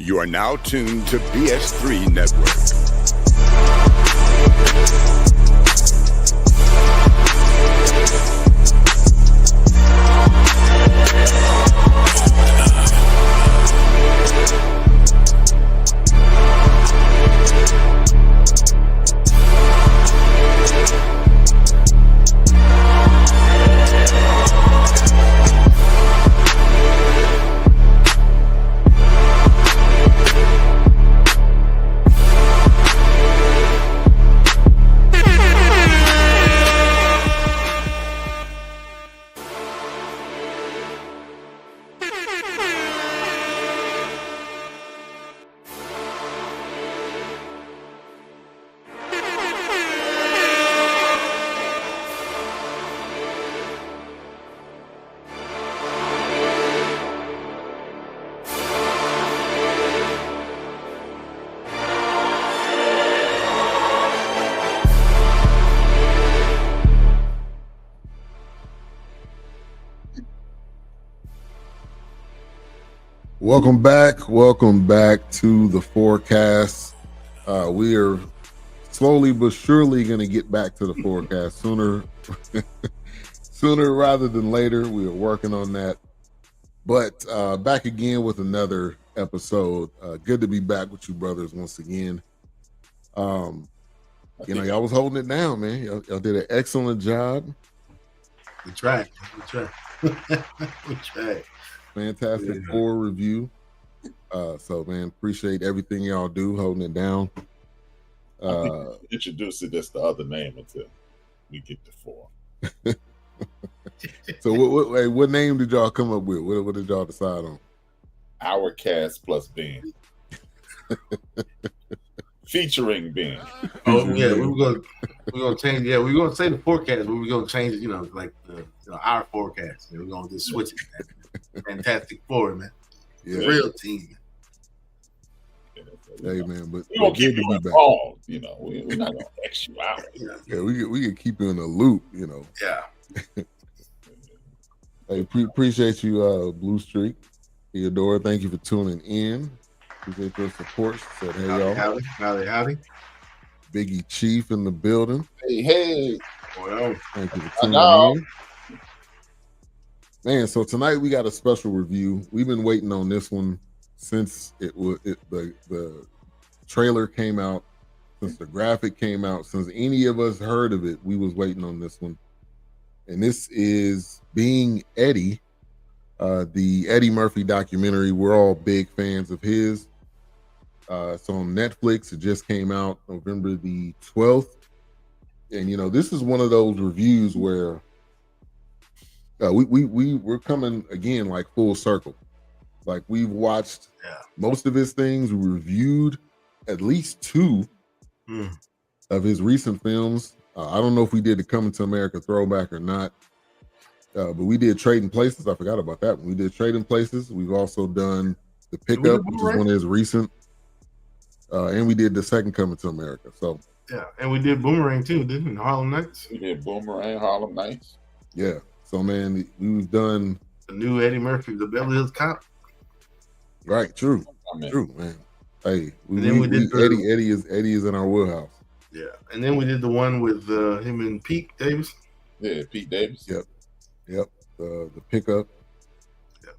You are now tuned to BS3 Network. Welcome back to the Fourcast. We are slowly but surely going to get back to the Fourcast sooner rather than later. We are working on that, but back again with another episode. Good to be back with you brothers once again. Y'all was holding it down, man. Y'all did an excellent job. We tried. Fantastic Four review. So man, appreciate everything y'all do, holding it down. Introduce it as the other name until we get to four. So what name did y'all come up with? What did y'all decide on? Our Cast plus Ben. Featuring Ben. Oh yeah, we're gonna change. Yeah, we're gonna say the forecast, but we're gonna change it. Like our forecast. We're gonna just switch it. Fantastic Four, man. Yeah. Real team. Hey man, but we're gonna keep you involved. We're not gonna X you out. Yeah, we can keep you in the loop. Yeah. Hey, appreciate you, Blue Streak, Theodora. Thank you for tuning in. Appreciate your support. She said, "Hey y'all, howdy." Biggie Chief in the building. Hey. Well, thank you for tuning in. Man, so tonight we got a special review. We've been waiting on this one since the trailer came out, since the graphic came out, since any of us heard of it. We was waiting on this one, and this is Being Eddie, the Eddie Murphy documentary. We're all big fans of his. It's on Netflix. It just came out November the 12th, and this is one of those reviews where we're coming again like full circle. Like we've watched most of his things. We reviewed at least two of his recent films. I don't know if we did the Coming to America throwback or not, but we did Trading Places. I forgot about that one. We did Trading Places. We've also done The Pickup, which is one of his recent, and we did the second Coming to America. So yeah, and we did Boomerang too, didn't we? Harlem Nights. We did Boomerang, Harlem Nights. Yeah. So man, we've done the new Eddie Murphy, the Beverly Hills Cop. Right, true, man. Hey, Eddie is in our wheelhouse. Yeah, and then we did the one with him and Pete Davis. Yeah, Pete Davis. Yep. The Pickup. Yep.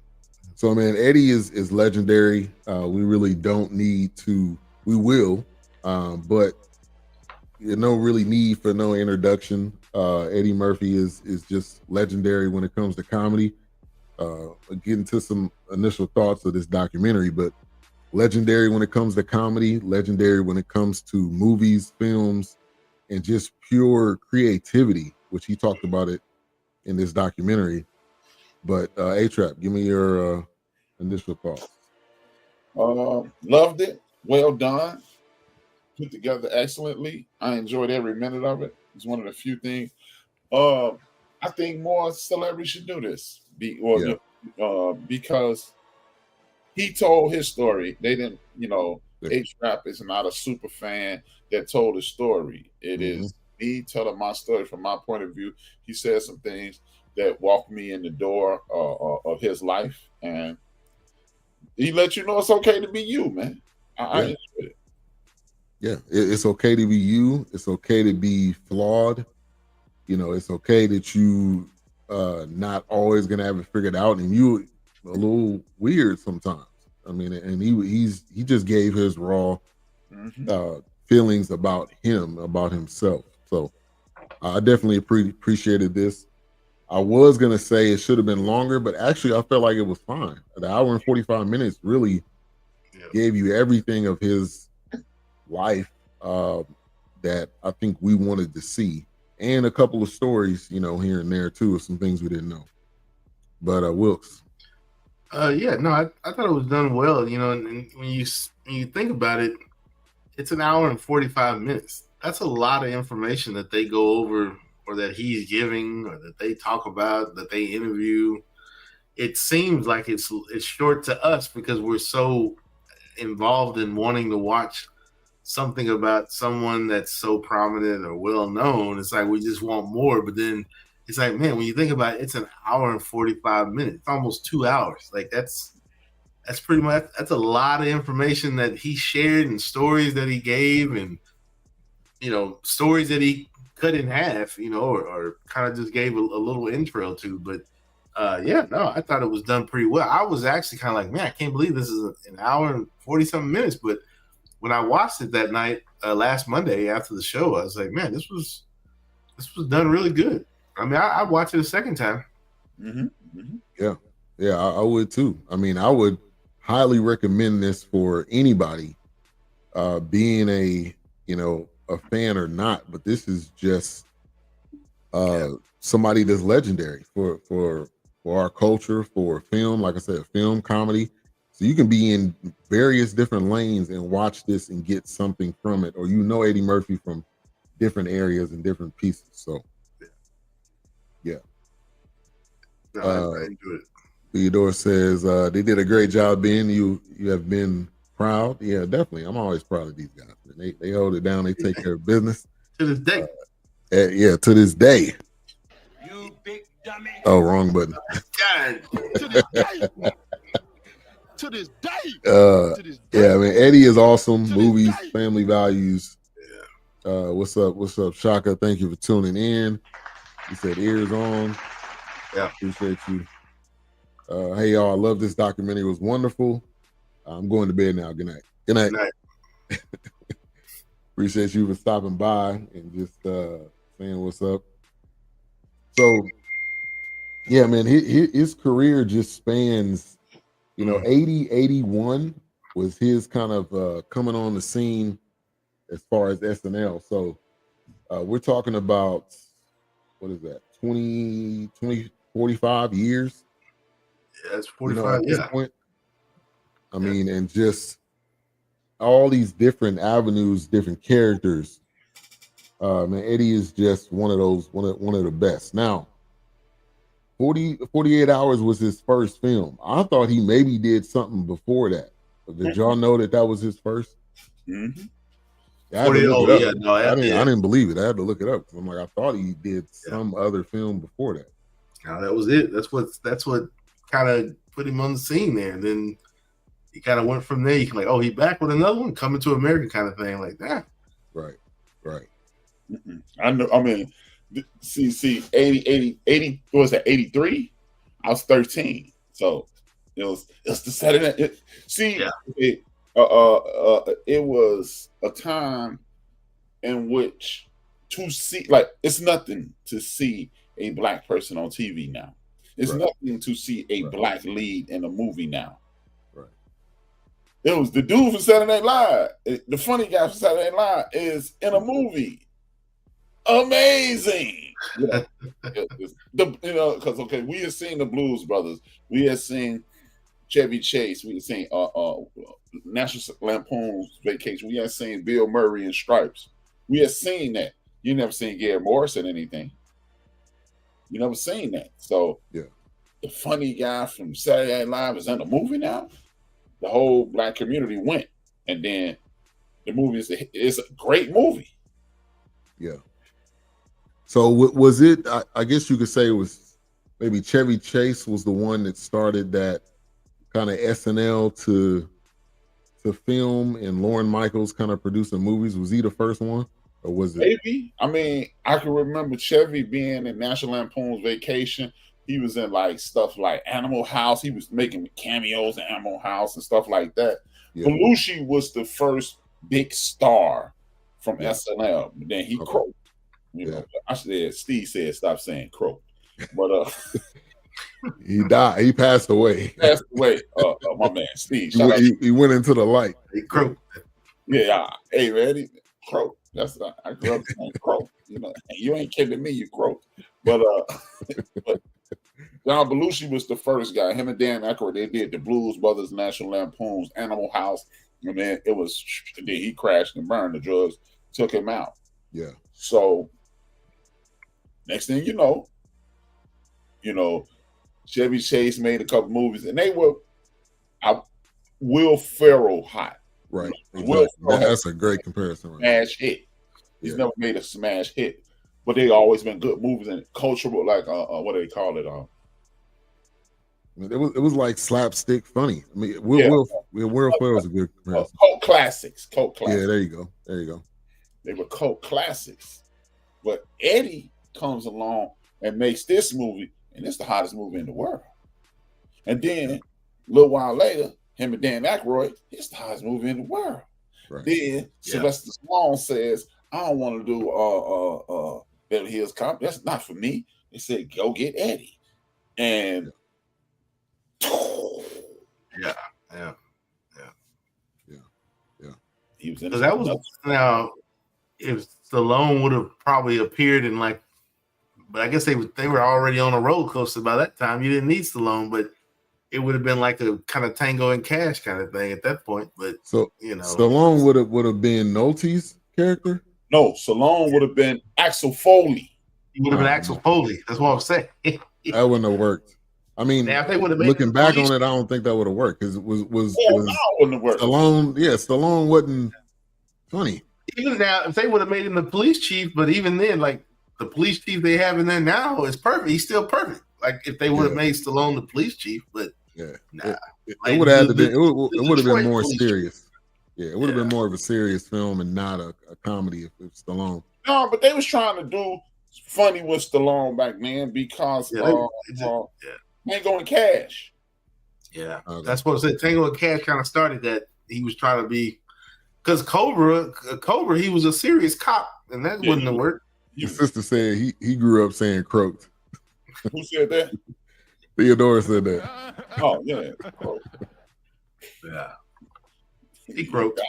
So man, Eddie is legendary. We really don't need to. We will, but no really need for no introduction. Eddie Murphy is just legendary when it comes to comedy. Get into some initial thoughts of this documentary, but legendary when it comes to comedy, legendary when it comes to movies, films, and just pure creativity, which he talked about it in this documentary. But A-Trap, give me your initial thoughts. Loved it. Well done. Put together excellently. I enjoyed every minute of it. It's one of the few things. I think more celebrities should do this. Because he told his story. They didn't, A-Trap is not a super fan that told his story. It is me telling my story from my point of view. He said some things that walked me in the door of his life, and He let you know it's okay to be you, man. I Yeah. enjoyed it. Yeah, it's okay to be you. It's okay to be flawed. You know, it's okay that you not always gonna have it figured out, and you a little weird sometimes. I mean, and he just gave his raw Mhm. feelings about himself. So I definitely appreciated this. I was gonna say it should have been longer, but actually I felt like it was fine. The hour and 45 minutes really Yeah. gave you everything of his life that I think we wanted to see, and a couple of stories, you know, here and there too, of some things we didn't know. But Wilkes, Yeah, no, I thought it was done well. You know, and when you think about it, it's an hour and 45 minutes. That's a lot of information that they go over, or that he's giving, or that they talk about, that they interview. It seems like it's short to us because we're so involved in wanting to watch something about someone that's so prominent or well known. It's like we just want more. But then it's like, man, when you think about it, it's an hour and 45 minutes. It's almost 2 hours. Like that's pretty much, that's a lot of information that he shared, and stories that he gave, and stories that he cut in half, or kind of just gave a little intro to. But yeah, no, I thought it was done pretty well. I was actually kind of like, man, I can't believe this is an hour and 40 something minutes. But when I watched it that night, last Monday after the show, I was like, man, this was done really good. I mean, I watched it a second time. Yeah, I would too. I mean, I would highly recommend this for anybody, being a fan or not. But this is just somebody that's legendary for our culture, for film. Like I said, film, comedy. So you can be in various different lanes and watch this and get something from it, or Eddie Murphy from different areas and different pieces. So yeah. No, I enjoyed it. Theodore says they did a great job, Ben. You have been proud. Yeah, definitely. I'm always proud of these guys. They hold it down. They take care of business. To this day. Yeah, to this day. You big dummy. Oh, wrong button. God. To this day. To this day. To this day. Yeah, I mean, Eddie is awesome. To Movies, this day. family values. Yeah. What's up, Shaka? Thank you for tuning in. He said ears on. Yeah. Appreciate you. Hey y'all, I love this documentary. It was wonderful. I'm going to bed now. Good night. Good night. Good night. Appreciate you for stopping by and just saying what's up. So yeah, man, his career just spans, 80, 81 was his kind of coming on the scene as far as SNL. So we're talking about, what is that, 20, 45 years? Yeah, it's 45. At this point. I mean, and just all these different avenues, different characters. Man, Eddie is just one of those, one of the best. Now, 48 Hours was his first film. I thought he maybe did something before that. But did y'all know that was his first? Mm-hmm. I had to look it up. Yeah, no, I didn't believe it. I had to look it up. I'm like, I thought he did some other film before that. No, that was it. That's what kind of put him on the scene there. And then he kind of went from there. You can like, he back with another one, Coming to America kind of thing, like that. Right. I know. I mean, see, 80, what was that, 83? I was 13. So it's the Saturday. It was a time in which to see, like, it's nothing to see a black person on TV now. It's nothing to see a black lead in a movie now. Right. It was the dude from Saturday Night Live. The funny guy from Saturday Night Live is in a movie. Amazing. Because we had seen the Blues Brothers. We had seen Chevy Chase. We had seen National Lampoon's Vacation. We had seen Bill Murray in Stripes. We had seen that. You never seen Gary Morris in anything. You never seen that. So the funny guy from Saturday Night Live is in a movie now. The whole black community went, and then the movie is a great movie. Yeah. So was it? I guess you could say it was maybe Chevy Chase was the one that started that kind of SNL to film, and Lorne Michaels kind of producing movies? Was he the first one, or was it? Maybe. I mean, I can remember Chevy being in National Lampoon's Vacation. He was in like stuff like Animal House. He was making cameos in Animal House and stuff like that. Yeah. Belushi was the first big star from SNL. But then he croaked. You know, I said, Steve said, stop saying croaked. But he died. He passed away. Passed away. My man Steve. He went into the light. He croaked. Yeah. Hey, ready? Croak. That's I grew up saying croak. You know, you ain't kidding me. You croak. But John Belushi was the first guy. Him and Dan Aykroyd, they did the Blues Brothers, National Lampoon's Animal House, and then then he crashed and burned. The drugs took him out. Yeah. So next thing you know, Chevy Chase made a couple movies, and they were Will Ferrell hot. Right. Will Ferrell that's a great comparison. Right? Smash hit. He's never made a smash hit, but they always been good movies and cultural. Like what do they call it? It was like slapstick funny. I mean, Will Ferrell was a good comparison. Cult classics. Yeah, there you go. They were cult classics. But Eddie comes along and makes this movie, and it's the hottest movie in the world. And then a little while later, him and Dan Aykroyd, it's the hottest movie in the world. Right. Then Sylvester Stallone says, I don't want to do Beverly Hills Cop. That's not for me. They said, go get Eddie. And he was in that was now if Stallone would have probably appeared in but I guess they were already on a roller coaster by that time. You didn't need Stallone, but it would have been like a kind of Tango and Cash kind of thing at that point. But Stallone would have been Nolte's character. No, Stallone would have been Axel Foley. He would have been Axel Foley. That's what I'm saying. That wouldn't have worked. I mean, now, if they would have looking back on it, I don't think that would have worked because it was wouldn't have worked. Stallone. Yeah, Stallone wasn't funny. Even now, if they would have made him the police chief, but even then, like the police chief they have in there now is perfect. He's still perfect. Like if they would have made Stallone the police chief, but it would have been. It would have been more serious. Yeah, it would have been more of a serious film and not a comedy if Stallone. No, but they was trying to do funny with Stallone back then because Tango and Cash. Yeah, that's what I said. Tango and Cash kind of started that. He was trying to be because Cobra, he was a serious cop, and that wouldn't have worked. Your sister said he grew up saying croaked. Who said that? Theodora said that. Oh yeah, croaked. Yeah, he croaked.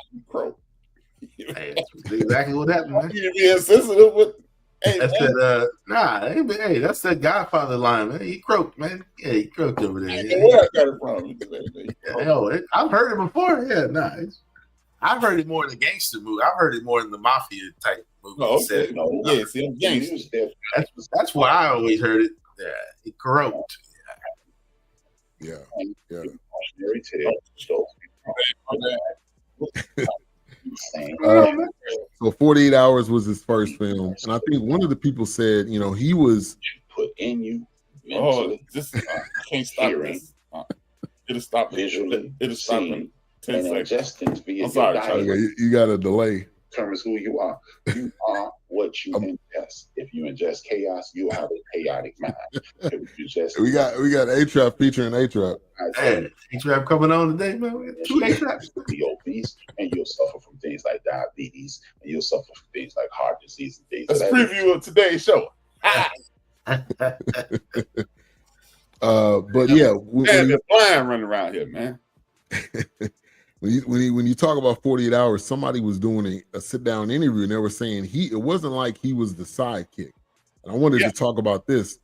Hey, that's exactly what happened. Man. You be insensitive with. Hey, that's that's that Godfather line, man. He croaked, man. Yeah, he croaked over there. Where I got it from? I've heard it before. Yeah, I've heard it more in the gangster movie. I've heard it more in the mafia type movie. Oh, okay. See, I'm gangsters. That's why I always heard it. Yeah, he croaked. Yeah. So 48 Hours was his first film, and I think one of the people said, he was put in you. This I can't stop this. It'll stop visually. It'll stop in 10 seconds. I'm sorry, you got a delay. Determines who you are. You are what you ingest. If you ingest chaos, you have a chaotic mind. If you just we got A-Trap featuring A-Trap. Hey, A-Trap coming on today, man. Two A-Traps. You'll be obese, and you'll suffer from things like diabetes, and you'll suffer from things like heart disease and things. That's a preview of today's show. But yeah, they're flying running around here, man. When you talk about 48 Hours, somebody was doing a sit down interview and they were saying it wasn't like he was the sidekick. And I wanted to talk about this.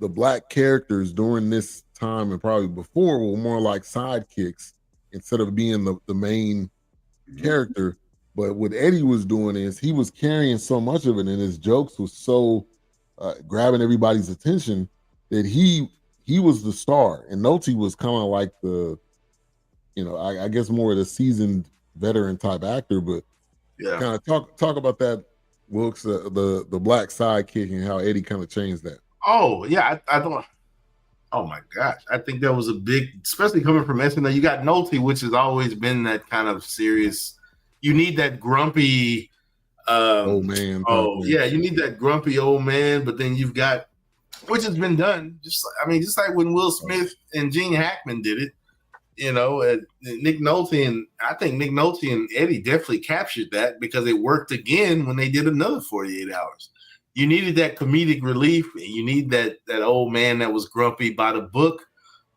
The black characters during this time and probably before were more like sidekicks instead of being the main character. But what Eddie was doing is he was carrying so much of it, and his jokes was so grabbing everybody's attention that he was the star, and Nolte was kind of like the. I guess more of the seasoned veteran type actor, but kind of talk about that, Wilkes, the black sidekick and how Eddie kind of changed that. Oh yeah, I don't. Oh my gosh, I think that was a big, especially coming from SNL. You got Nolte, which has always been that kind of serious. You need that grumpy. Old man. Oh yeah, you need that grumpy old man. But then you've got, which has been done. Just like when Will Smith and Gene Hackman did it. Nick Nolte I think Nick Nolte and Eddie definitely captured that because it worked again when they did another 48 Hours. You needed that comedic relief, and you need that old man that was grumpy by the book,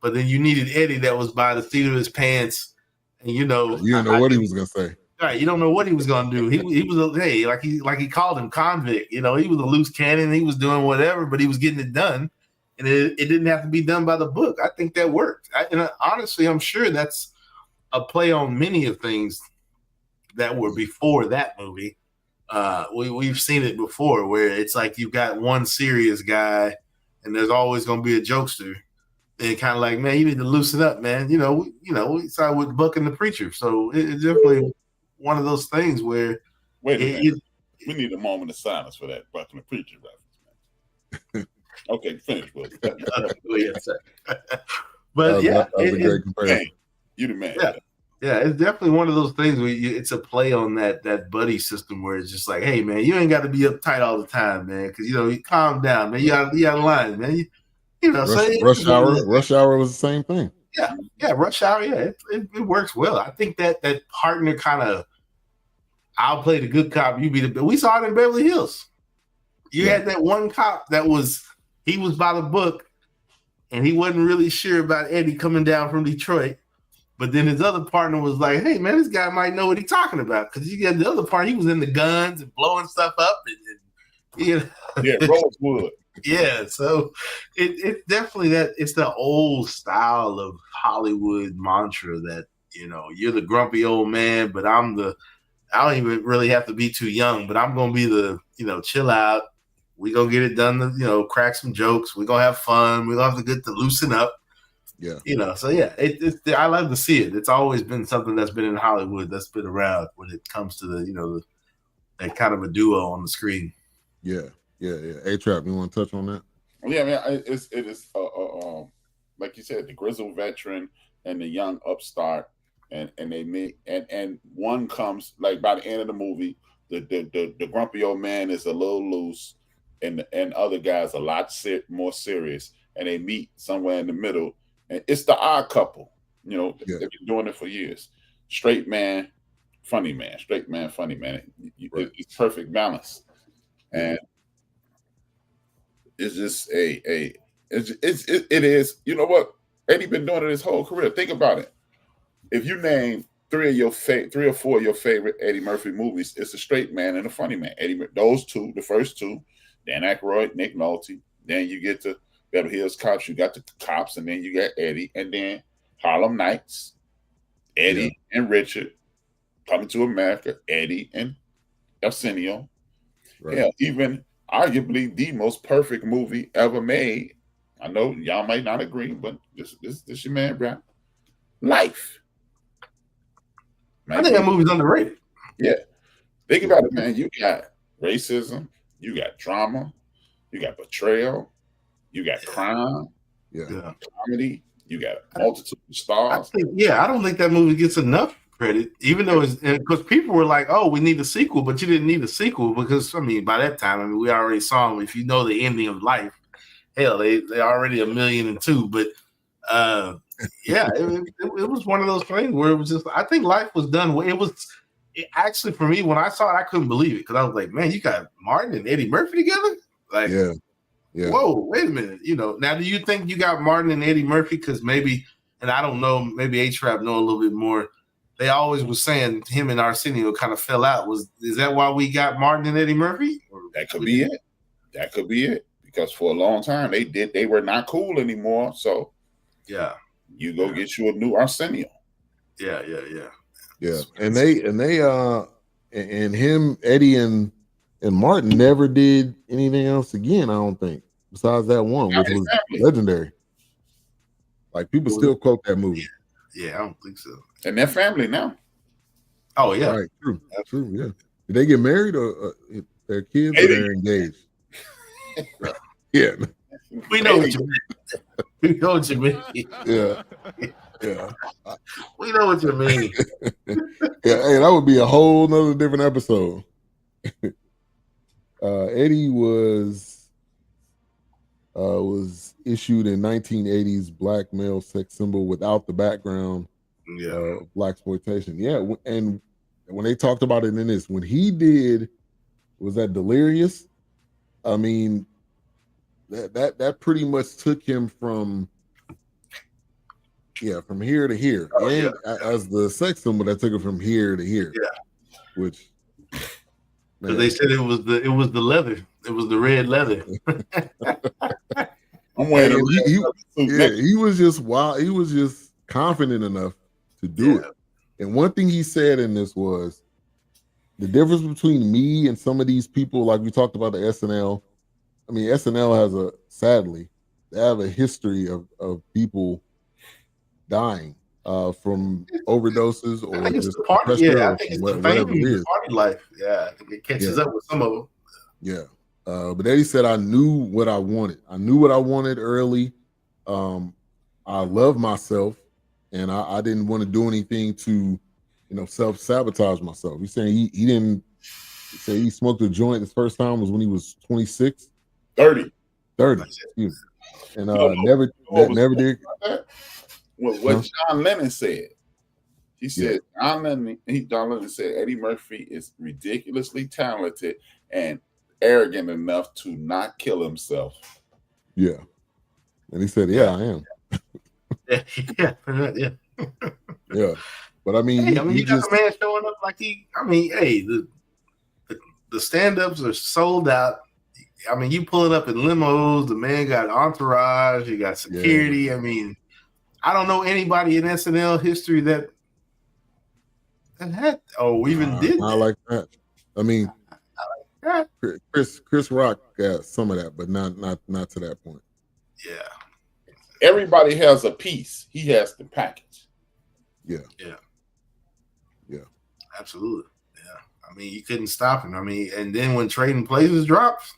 but then you needed Eddie that was by the seat of his pants, and you didn't know what he was gonna say. Right, you don't know what he was gonna do. He was like he called him convict. He was a loose cannon. He was doing whatever, but he was getting it done, and it didn't have to be done by the book. I think that worked. Honestly, I'm sure that's a play on many of things that were before that movie. We've seen it before where it's like you've got one serious guy and there's always going to be a jokester, and kind of like, man, you need to loosen up, man. We started with Buck and the Preacher. So it's definitely one of those things where wait a minute. We need a moment of silence for that Buck and the Preacher reference, man. Okay, finish, Will. But that was a great comparison. You the man. Yeah, it's definitely one of those things where it's a play on that buddy system where it's just like, hey, man, you ain't got to be uptight all the time, man, because you calm down, man. You got lines, man. Rush Hour was the same thing. Yeah, Rush Hour. Yeah, it works well. I think that partner kind of, I'll play the good cop, you be the. We saw it in Beverly Hills. You had that one cop he was by the book, and he wasn't really sure about Eddie coming down from Detroit. But then his other partner was like, hey, man, this guy might know what he's talking about. Because you got the other part, he was in the guns and blowing stuff up. Yeah, Rosewood. Yeah, so it's definitely that. It's the old style of Hollywood mantra that, you're the grumpy old man, but I don't even really have to be too young, but I'm going to be the, chill out. We're going to get it done, crack some jokes. We're going to have fun. We're going to have to get to loosen up. Yeah. So yeah, I love to see it. It's always been something that's been in Hollywood that's been around when it comes to that kind of a duo on the screen. Yeah. A-Trap, you want to touch on that? Yeah, man, it is like you said, the grizzled veteran and the young upstart, and they meet, and one comes like by the end of the movie, the grumpy old man is a little loose, and other guys a lot more serious, and they meet somewhere in the middle. And it's the odd couple, they've been doing it for years. Straight man, funny man. Straight man, funny man. It's perfect balance, and it's just it is. You know what? Eddie been doing it his whole career. Think about it. If you name three or four of your favorite Eddie Murphy movies, it's a straight man and a funny man. Those two, the first two, Dan Aykroyd, Nick Nolte. Then you get to Beverly Hills Cops, you got the cops, and then you got Eddie, and then Harlem Nights, Eddie and Richard, Coming to America, Eddie and Arsenio. Right. Yeah, even arguably the most perfect movie ever made. I know y'all might not agree, but this your man, Brown. Life. I think that movie's underrated. Yeah. Think about it, man. You got racism, you got drama, you got betrayal. You got crime, comedy. You got a multitude of stars. I don't think that movie gets enough credit, even though because people were like, "Oh, we need a sequel," but you didn't need a sequel because by that time, we already saw them. If you know the ending of Life, hell, they already 1.2 million. But it was one of those things where it was just. I think Life was done. It actually for me when I saw it, I couldn't believe it because I was like, "Man, you got Martin and Eddie Murphy together?" Like, yeah. Whoa, wait a minute. Now do you think you got Martin and Eddie Murphy? Because maybe, and I don't know, maybe A-Trap know a little bit more. They always was saying him and Arsenio kind of fell out. Is that why we got Martin and Eddie Murphy? That could be it. That could be it. Because for a long time they were not cool anymore. So you go get you a new Arsenio. Yeah. And him, Eddie and Martin never did anything else again, I don't think, besides that one, which was legendary. Like, people still quote that movie. Yeah, I don't think so. And they're family now. Oh, yeah. Right, true, yeah. Did they get married or their kids or they're engaged? Yeah. We know what you mean. We know what you mean. Yeah. Yeah. We know what you mean. Yeah, hey, that would be a whole nother different episode. Eddie was issued in 1980s black male sex symbol without the background of blaxploitation. Yeah, and when they talked about it in this, when he did, was that Delirious? I mean, that pretty much took him from here to here, and as the sex symbol, that took him from here to here. Yeah, which. Because they said it was the leather. It was the red leather. I'm wearing he was just wild. He was just confident enough to do it. And one thing he said in this was the difference between me and some of these people, like we talked about the SNL. I mean, SNL has sadly, they have a history of people dying from overdoses or just party. Yeah, I think it's the fame, the party life. Yeah, I think it catches up with some of them. Yeah, but Eddie said, "I knew what I wanted. I knew what I wanted early. I love myself, and I didn't want to do anything to, self-sabotage myself." He's saying he didn't say he smoked a joint. His first time was when he was 26, 30. Excuse me, and never did. What John Lennon said. He said John Lennon said Eddie Murphy is ridiculously talented and arrogant enough to not kill himself. Yeah. And he said, "Yeah, I am." Yeah. Yeah. But I mean, you got a man showing up like the stand-ups are sold out. I mean, you pulling up in limos, the man got entourage, you got security. Yeah. I mean, I don't know anybody in SNL history that had even did that. I like that. I mean, Chris Rock got some of that, but not to that point. Yeah. Everybody has a piece. He has the package. Yeah. Absolutely. Yeah. I mean, you couldn't stop him. I mean, and then when Trading Places drops,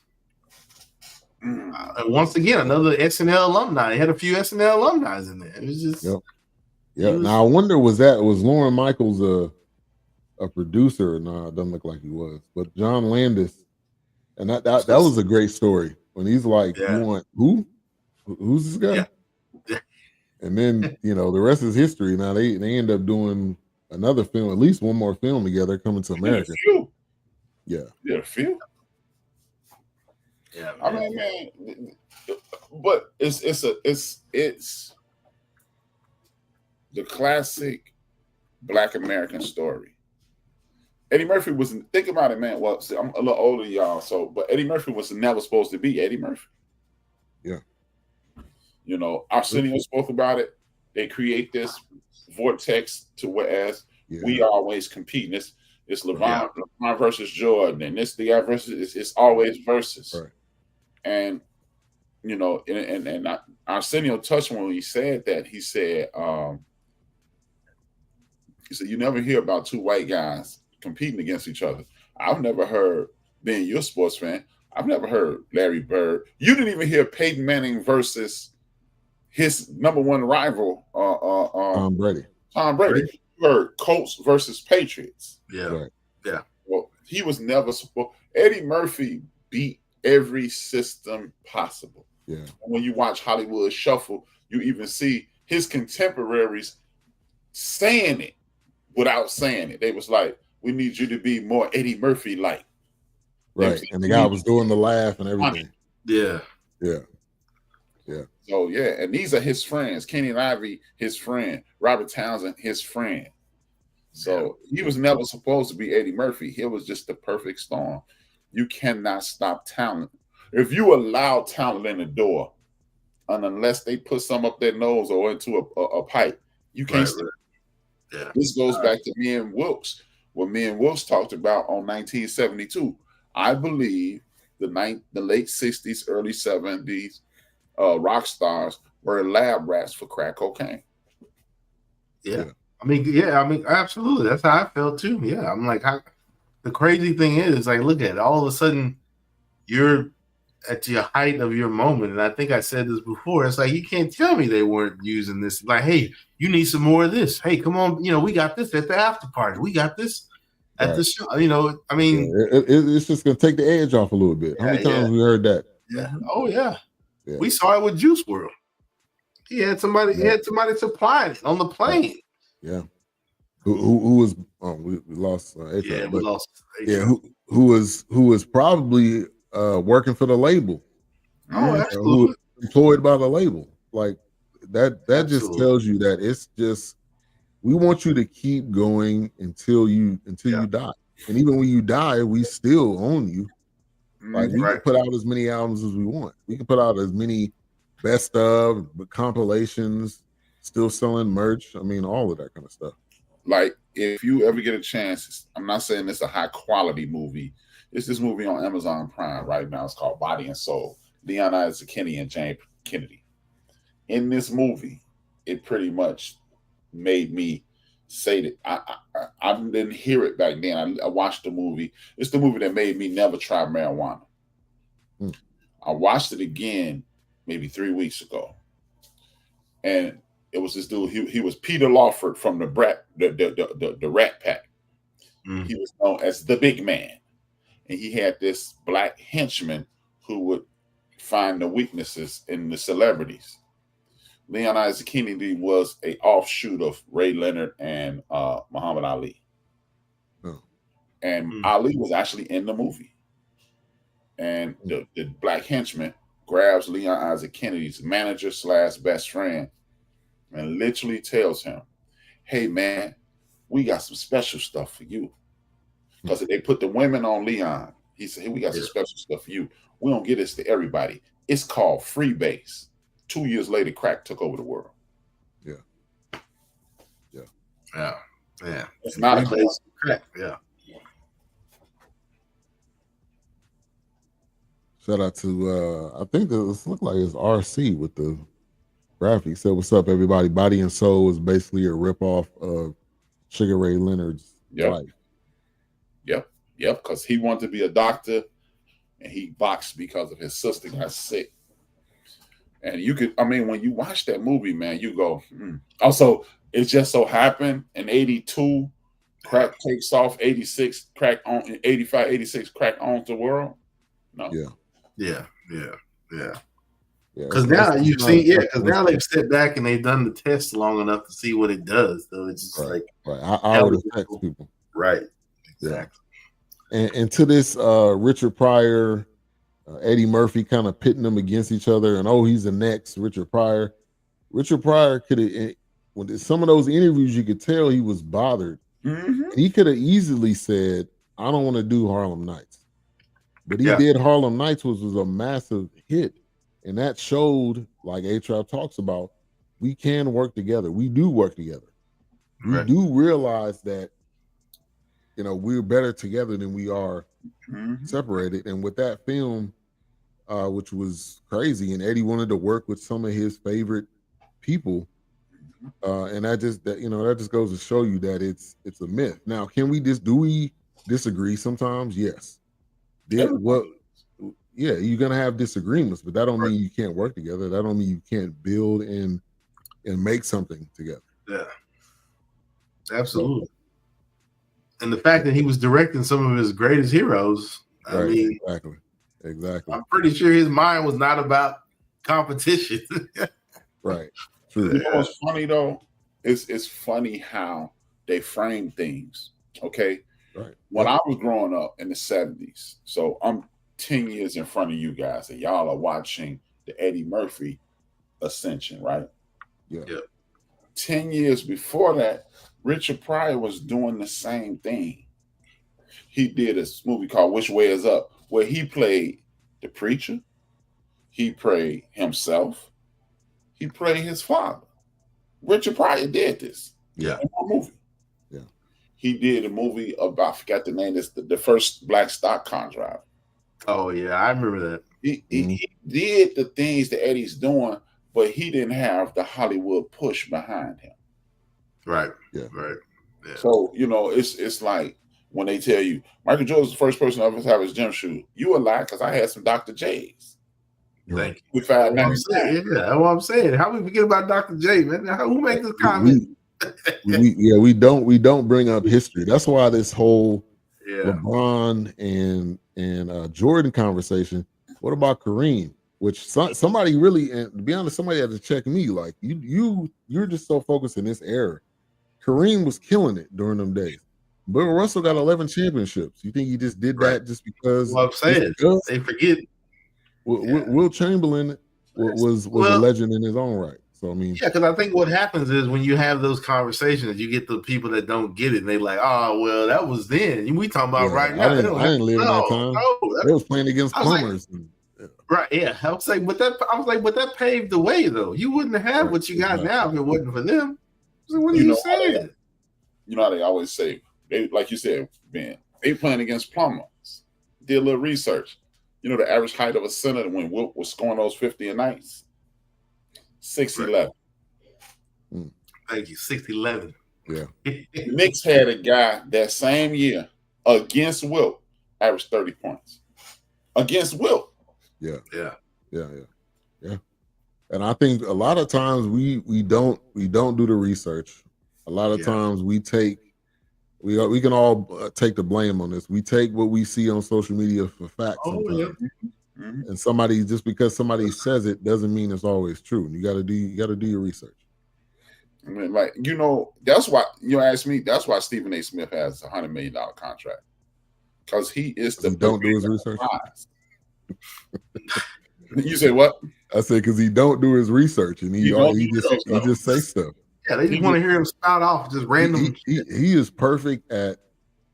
once again, another SNL alumni. He had a few SNL alumni in there. It was just, Now I wonder, was Lauren Michaels a producer? No, it doesn't look like he was. But John Landis, and that was a great story when he's like, "You want who? Who's this guy?" Yeah. And then the rest is history. Now they end up doing another film, at least one more film together, Coming to America. Yeah, a few. Yeah, I mean, man, but it's the classic Black American story. Eddie Murphy wasn't. Think about it, man. Well, see, I'm a little older than y'all, but Eddie Murphy was never supposed to be Eddie Murphy. Yeah. Arsenio spoke about it. They create this vortex to whereas we always compete. It's LeBron versus Jordan, and this the guy versus. It's always versus. Right. And and Arsenio touched when he said that. He said, you never hear about two white guys competing against each other. I've never heard, being your sports fan, I've never heard Larry Bird. You didn't even hear Peyton Manning versus his number one rival, Tom Brady. You heard Colts versus Patriots. Yeah. Right. Yeah. Well, he was never supposed. Eddie Murphy beat every system possible. Yeah. When you watch Hollywood Shuffle, you even see his contemporaries saying it without saying it. They was like, "We need you to be more Eddie Murphy like." Right. And the guy was doing the laugh and everything. Yeah. So and these are his friends. Kenny Ivey, his friend. Robert Townsend, his friend. So he was never supposed to be Eddie Murphy. It was just the perfect storm. You cannot stop talent. If you allow talent in the door, and unless they put some up their nose or into a pipe, you can't stop. Yeah. This goes back to me and Wilkes. What me and Wilkes talked about on 1972. I believe the late 60s, early 70s rock stars were lab rats for crack cocaine. Yeah. I mean, absolutely. That's how I felt too. Yeah. I'm like, the crazy thing is, like, look at it. All of a sudden, you're at your height of your moment, and I think I said this before, it's like you can't tell me they weren't using this. Like, hey, you need some more of this. Hey, come on, we got this at the after party. We got this at the show. I mean, it's just gonna take the edge off a little bit. How many times we heard that? Yeah. Oh yeah. We saw it with Juice WRLD. He had somebody. He had somebody supplying it on the plane. Yeah. Who was? We lost. A-Trap, yeah, we lost. Yeah. Who was probably working for the label? Oh, absolutely. Who was employed by the label? Like that. That just tells you that it's just. We want you to keep going until you die, and even when you die, we still own you. Like we can put out as many albums as we want. We can put out as many best of compilations, still selling merch. I mean, all of that kind of stuff. Like if you ever get a chance, I'm not saying it's a high quality movie. It's this movie on Amazon Prime right now. It's called Body and Soul. Leon Isaac Kennedy and James Kennedy. In this movie, it pretty much made me say that I didn't hear it back then. I watched the movie. It's the movie that made me never try marijuana. I watched it again maybe 3 weeks ago, and it was this dude. He was Peter Lawford from the Rat Pack. He was known as the Big Man, and he had this black henchman who would find the weaknesses in the celebrities. Leon Isaac Kennedy was an offshoot of Ray Leonard and Muhammad Ali. And Ali was actually in the movie. And the black henchman grabs Leon Isaac Kennedy's manager / best friend and literally tells him, hey, man, we got some special stuff for you. Because they put the women on Leon. He said, hey, we got some special stuff for you. We don't get this to everybody. It's called freebase. 2 years later, crack took over the world. Yeah. It's not a crazy crack. Yeah. Shout out to I think this looked like it's RC with the graphic. Said, "What's up, everybody? Body and Soul is basically a ripoff of Sugar Ray Leonard's life." Yep. Because he wanted to be a doctor, and he boxed because of his sister got sick. And when you watch that movie, man, you go, Also, it just so happened in 82, crack takes off, 86, crack on, in 85, 86, crack owns the world. No. Yeah. Because now you've seen, because now they've stepped back and they've done the test long enough to see what it does. So it's just how it affects people. Right. Exactly. And to this Richard Pryor, Eddie Murphy kind of pitting them against each other, and he's the next Richard Pryor. Richard Pryor could have, when some of those interviews, you could tell he was bothered. And he could have easily said, "I don't want to do Harlem Nights," but he did Harlem Nights, which was a massive hit, and that showed, like A-Trap talks about, we can work together. We do work together. We do realize that, we're better together than we are separated. And with that film, which was crazy, and Eddie wanted to work with some of his favorite people, and that just goes to show you that it's a myth. Now, do we disagree sometimes? Yes. You're gonna have disagreements, but that don't mean you can't work together. That don't mean you can't build and make something together. Yeah, absolutely. And the fact that he was directing some of his greatest heroes, I mean, exactly. I'm pretty sure his mind was not about competition. Right. True. You know what's funny though? It's funny how they frame things. Okay. Right. When I was growing up in the 70s, so I'm 10 years in front of you guys, and y'all are watching the Eddie Murphy ascension, right? Yeah. 10 years before that, Richard Pryor was doing the same thing. He did a movie called Which Way Is Up, where he played the preacher, he played himself, he played his father. Richard Pryor did this in one movie. Yeah. He did a movie about, I forgot the name, it's the first black stock car driver. Oh, yeah, I remember that. He did the things that Eddie's doing, but he didn't have the Hollywood push behind him. Right. Yeah. Right. Yeah. So, it's like when they tell you Michael Jordan's the first person to ever have his gym shoe. You a lie because I had some Dr. J's. Thank you. With That's what I'm saying. How we forget about Dr. J, man? Who made this comment? We don't bring up history. That's why this whole LeBron and Jordan conversation. What about Kareem? Which somebody really, and to be honest, somebody had to check me. Like you're just so focused in this era. Kareem was killing it during them days. Bill Russell got 11 championships. You think he just did that just because? Well, I'm saying they forget. Will Chamberlain was a legend in his own right. So I mean, because I think what happens is when you have those conversations, you get the people that don't get it, and they like, oh, well, that was then. We talking about right now. I didn't live in that time. They was playing against plumbers. Right? Yeah, I was like, but that paved the way, though. You wouldn't have what you got now if it wasn't for them. So what are you saying? You know how they always say, they, like you said, man, they playing against plumbers. Did a little research. You know the average height of a center when Wilt was scoring those 50 a night? 6'11". Thank you, 6'11". Yeah. Knicks had a guy that same year against Wilt averaged 30 points. Against Wilt. Yeah. And I think a lot of times we don't do the research. A lot of times we can all take the blame on this. We take what we see on social media for fact sometimes. And somebody, just because somebody says it doesn't mean it's always true. You got to do your research. I mean, like, that's why you ask me. That's why Stephen A. Smith has a $100 million contract, because he is the don't do his research. You say what? I said because he don't do his research and he just say stuff. Yeah, they just want to hear him spout off just random. He is perfect at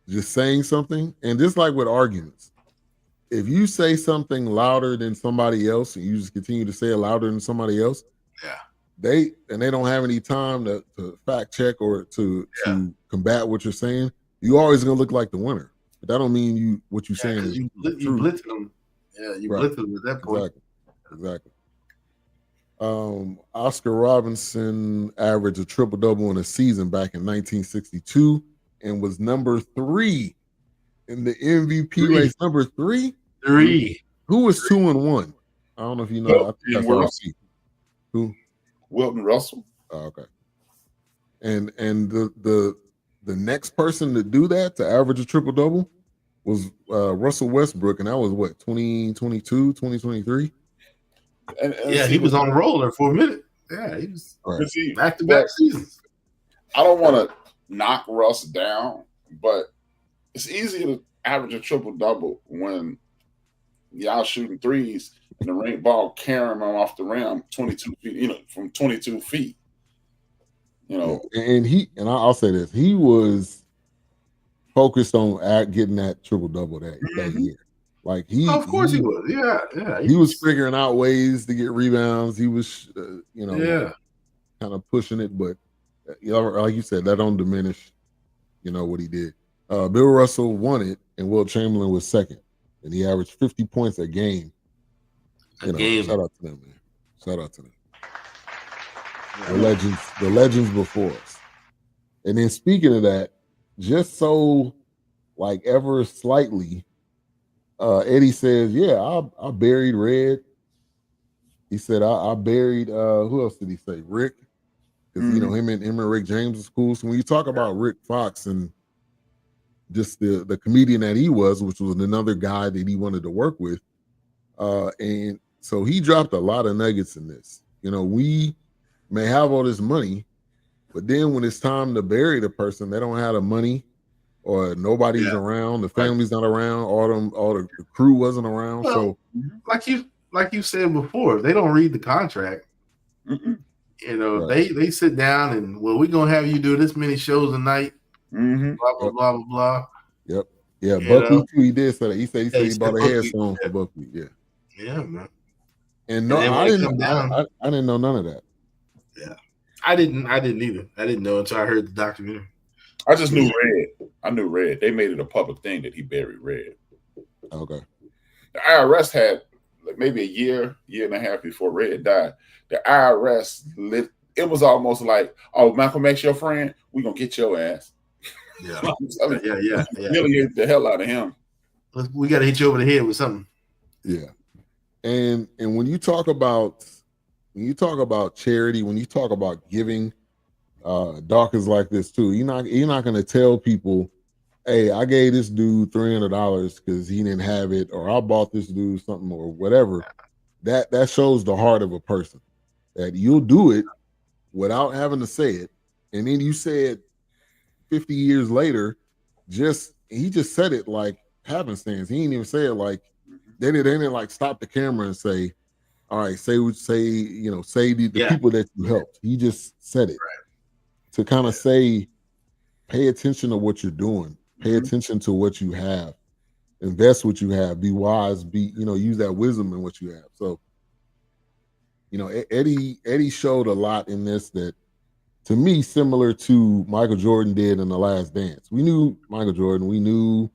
just saying something, and just like with arguments. If you say something louder than somebody else and you just continue to say it louder than somebody else, they don't have any time to fact check or to combat what you're saying, you always gonna look like the winner. But that don't mean what you're saying is you blitzed them. Yeah, you blitzed them at that point. Exactly. Oscar Robinson averaged a triple-double in a season back in 1962 and was number 3 in the MVP race. Number 3? Who was 2 and 1? I don't know if you know. I think that's what I see. Who? Wilton Russell. Oh, okay. And the next person to do that, to average a triple-double, was Russell Westbrook, and that was what, 2022, 2023? And he was on a roller for a minute. Yeah, he was back-to-back seasons. I don't want to knock Russ down, but it's easier to average a triple-double when y'all shooting threes and the ring ball carrying them off the rim 22 feet, from 22 feet. And I'll say this, he was focused on getting that triple-double that year. Like of course he was. Yeah. He was figuring out ways to get rebounds. He was, kind of pushing it, but like you said, that don't diminish, what he did. Bill Russell won it, and Wilt Chamberlain was second, and he averaged 50 points a game. Shout out to them, man. Shout out to them. The legends before us. And then speaking of that, just so like ever slightly. Eddie says, I buried Red. He said, I buried, who else did he say? Rick. Because, him and Rick James was cool. So when you talk about Rick Fox and just the comedian that he was, which was another guy that he wanted to work with, and so he dropped a lot of nuggets in this. We may have all this money, but then when it's time to bury the person, they don't have the money. Or nobody's around, the family's not around, all the crew wasn't around. Well, so like you said before, they don't read the contract. They sit down and we're gonna have you do this many shows a night. Blah blah blah blah blah. Yep. Yeah, Buckley too. He did say that. He said he bought a headstone for Buckley. Yeah. Yeah, man. And I didn't know none of that. Yeah. I didn't either. I didn't know until I heard the documentary. I just knew Red. I knew Red. They made it a public thing that he buried Red. Okay. The IRS had maybe a year and a half before Red died. The IRS it was almost like, oh, Malcolm X your friend, we're gonna get your ass. Yeah. I'm telling you, Yeah. humiliate the hell out of him. We got to hit you over the head with something. Yeah. And when you talk about charity, when you talk about giving, Doc is like this too. You're not gonna tell people, hey, I gave this dude $300 because he didn't have it, or I bought this dude something or whatever. That shows the heart of a person, that you'll do it without having to say it. And then you say it 50 years later, he just said it like happenstance. He didn't even say it like they didn't like stop the camera and say, all right, say the people that you helped. He just said it to kind of say, pay attention to what you're doing, pay attention to what you have, invest what you have, be wise, use that wisdom in what you have. So, Eddie showed a lot in this that, to me, similar to Michael Jordan did in The Last Dance. We knew Michael Jordan, we knew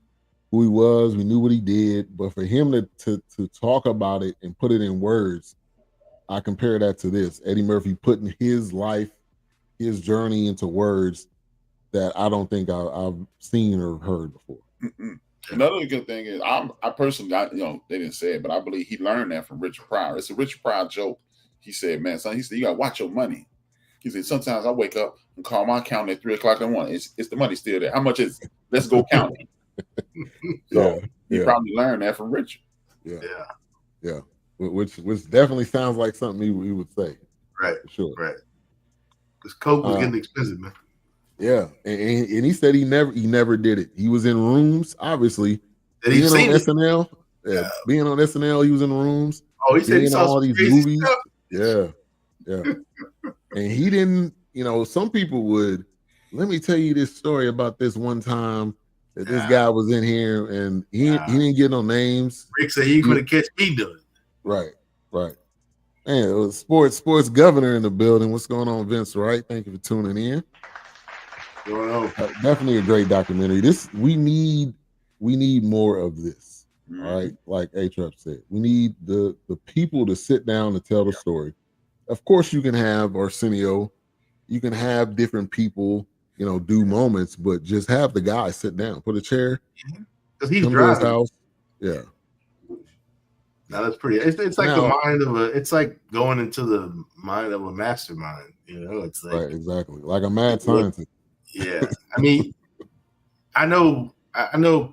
who he was, we knew what he did, but for him to talk about it and put it in words, I compare that to this. Eddie Murphy putting his life, his journey into words that I don't think I've seen or heard before. Another good thing is, I personally, they didn't say it, but I believe he learned that from Richard Pryor. It's a Richard Pryor joke. He said, man, son, he said, you got to watch your money. He said, sometimes I wake up and call my accountant at 3 o'clock in the morning. It's the money still there. How much is it? Let's go count it. So he probably learned that from Richard. Yeah. Which definitely sounds like something he would say. Right. For sure. Right. Because Coke was getting expensive, man. Yeah. And he said he never did it. He was in rooms, obviously. Being on SNL. Yeah. Being on SNL, he was in rooms. Oh, he said he saw all these movies. Stuff. Yeah. And he didn't, some people would, let me tell you this story about this one time that this guy was in here and he didn't get no names. Rick said he couldn't catch me doing it. Right. Man, it was sports governor in the building. What's going on, Vince? Right? Thank you for tuning in. Definitely a great documentary. We need more of this. All right, like A-Trap said, we need the people to sit down and tell the story. Of course, you can have Arsenio, you can have different people, do moments, but just have the guy sit down, put a chair, because he's driving. To his house. Yeah. No, that's pretty. It's like the mind of it's like going into the mind of a mastermind. It's like right, exactly, like a mad scientist. Yeah, I mean, I know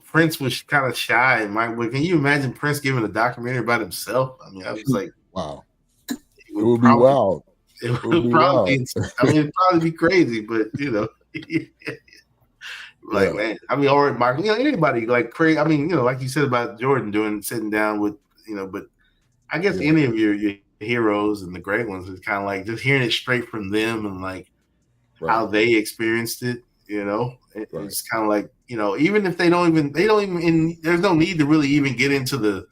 Prince was kind of shy, but can you imagine Prince giving a documentary about himself? I mean, I was like, wow, it would be wild. It would probably be. I mean, it'd probably be crazy, but man, I mean, or Michael, anybody like crazy. I mean, like you said about Jordan sitting down with. But I guess any of your heroes and the great ones is kind of like just hearing it straight from them and like how they experienced it. It's kind of like even if they don't even. There's no need to really even get into the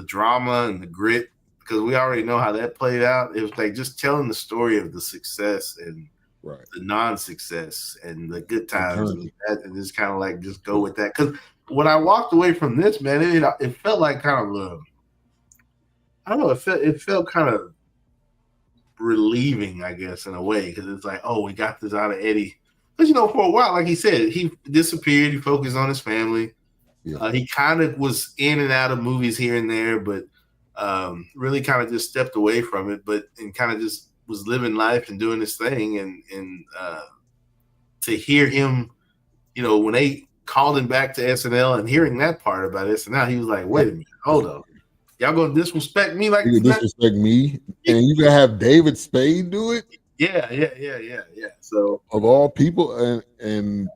drama and the grit because we already know how that played out. It was like just telling the story of the success and the non-success and the good times and just kind of like just go with that because. When I walked away from this, man, it felt like kind of I don't know. It felt kind of relieving, I guess, in a way, because it's like, oh, we got this out of Eddie. Because for a while, like he said, he disappeared. He focused on his family. Yeah. He kind of was in and out of movies here and there, but really kind of just stepped away from it. And kind of just was living life and doing his thing. And to hear him, when they called him back to SNL and hearing that part about SNL, he was like, wait a minute, hold up. Y'all gonna disrespect me like you disrespect me? And you gonna have David Spade do it? Yeah. So of all people, and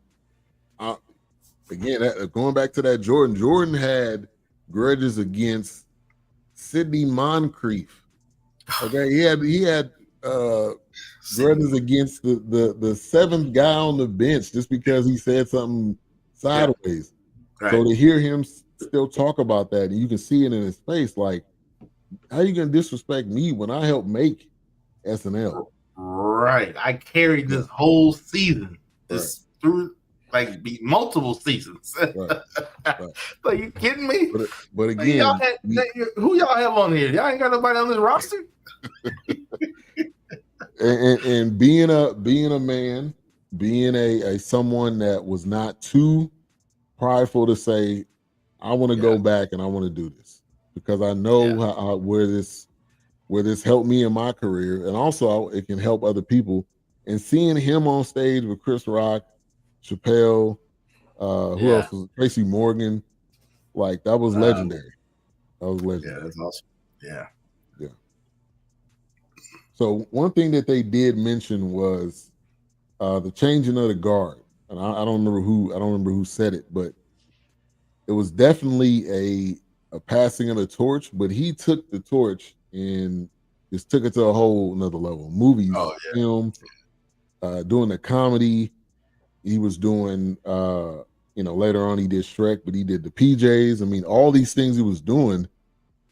again, going back to that Jordan had grudges against Sidney Moncrief. Okay, he had grudges against the seventh guy on the bench just because he said something sideways. So to hear him still talk about that, and you can see it in his face, like, how you gonna disrespect me when I helped make SNL? Right. I carried this whole season, through multiple seasons. Like, you kidding me? But again, who y'all have on here? Y'all ain't got nobody on this roster. and being a man being a someone that was not too prideful to say, I want to go back and I want to do this because I know where this helped me in my career, and also it can help other people. And seeing him on stage with Chris Rock, Chappelle, who else was Tracy Morgan, like that was legendary. That was legendary. Yeah, that's awesome. Yeah. Yeah. So one thing that they did mention was the changing of the guard, and I don't remember who said it, but it was definitely a passing of the torch. But he took the torch and just took it to a whole another level. Movies, films, doing the comedy. He was doing, later on he did Shrek, but he did the PJs. I mean, all these things he was doing,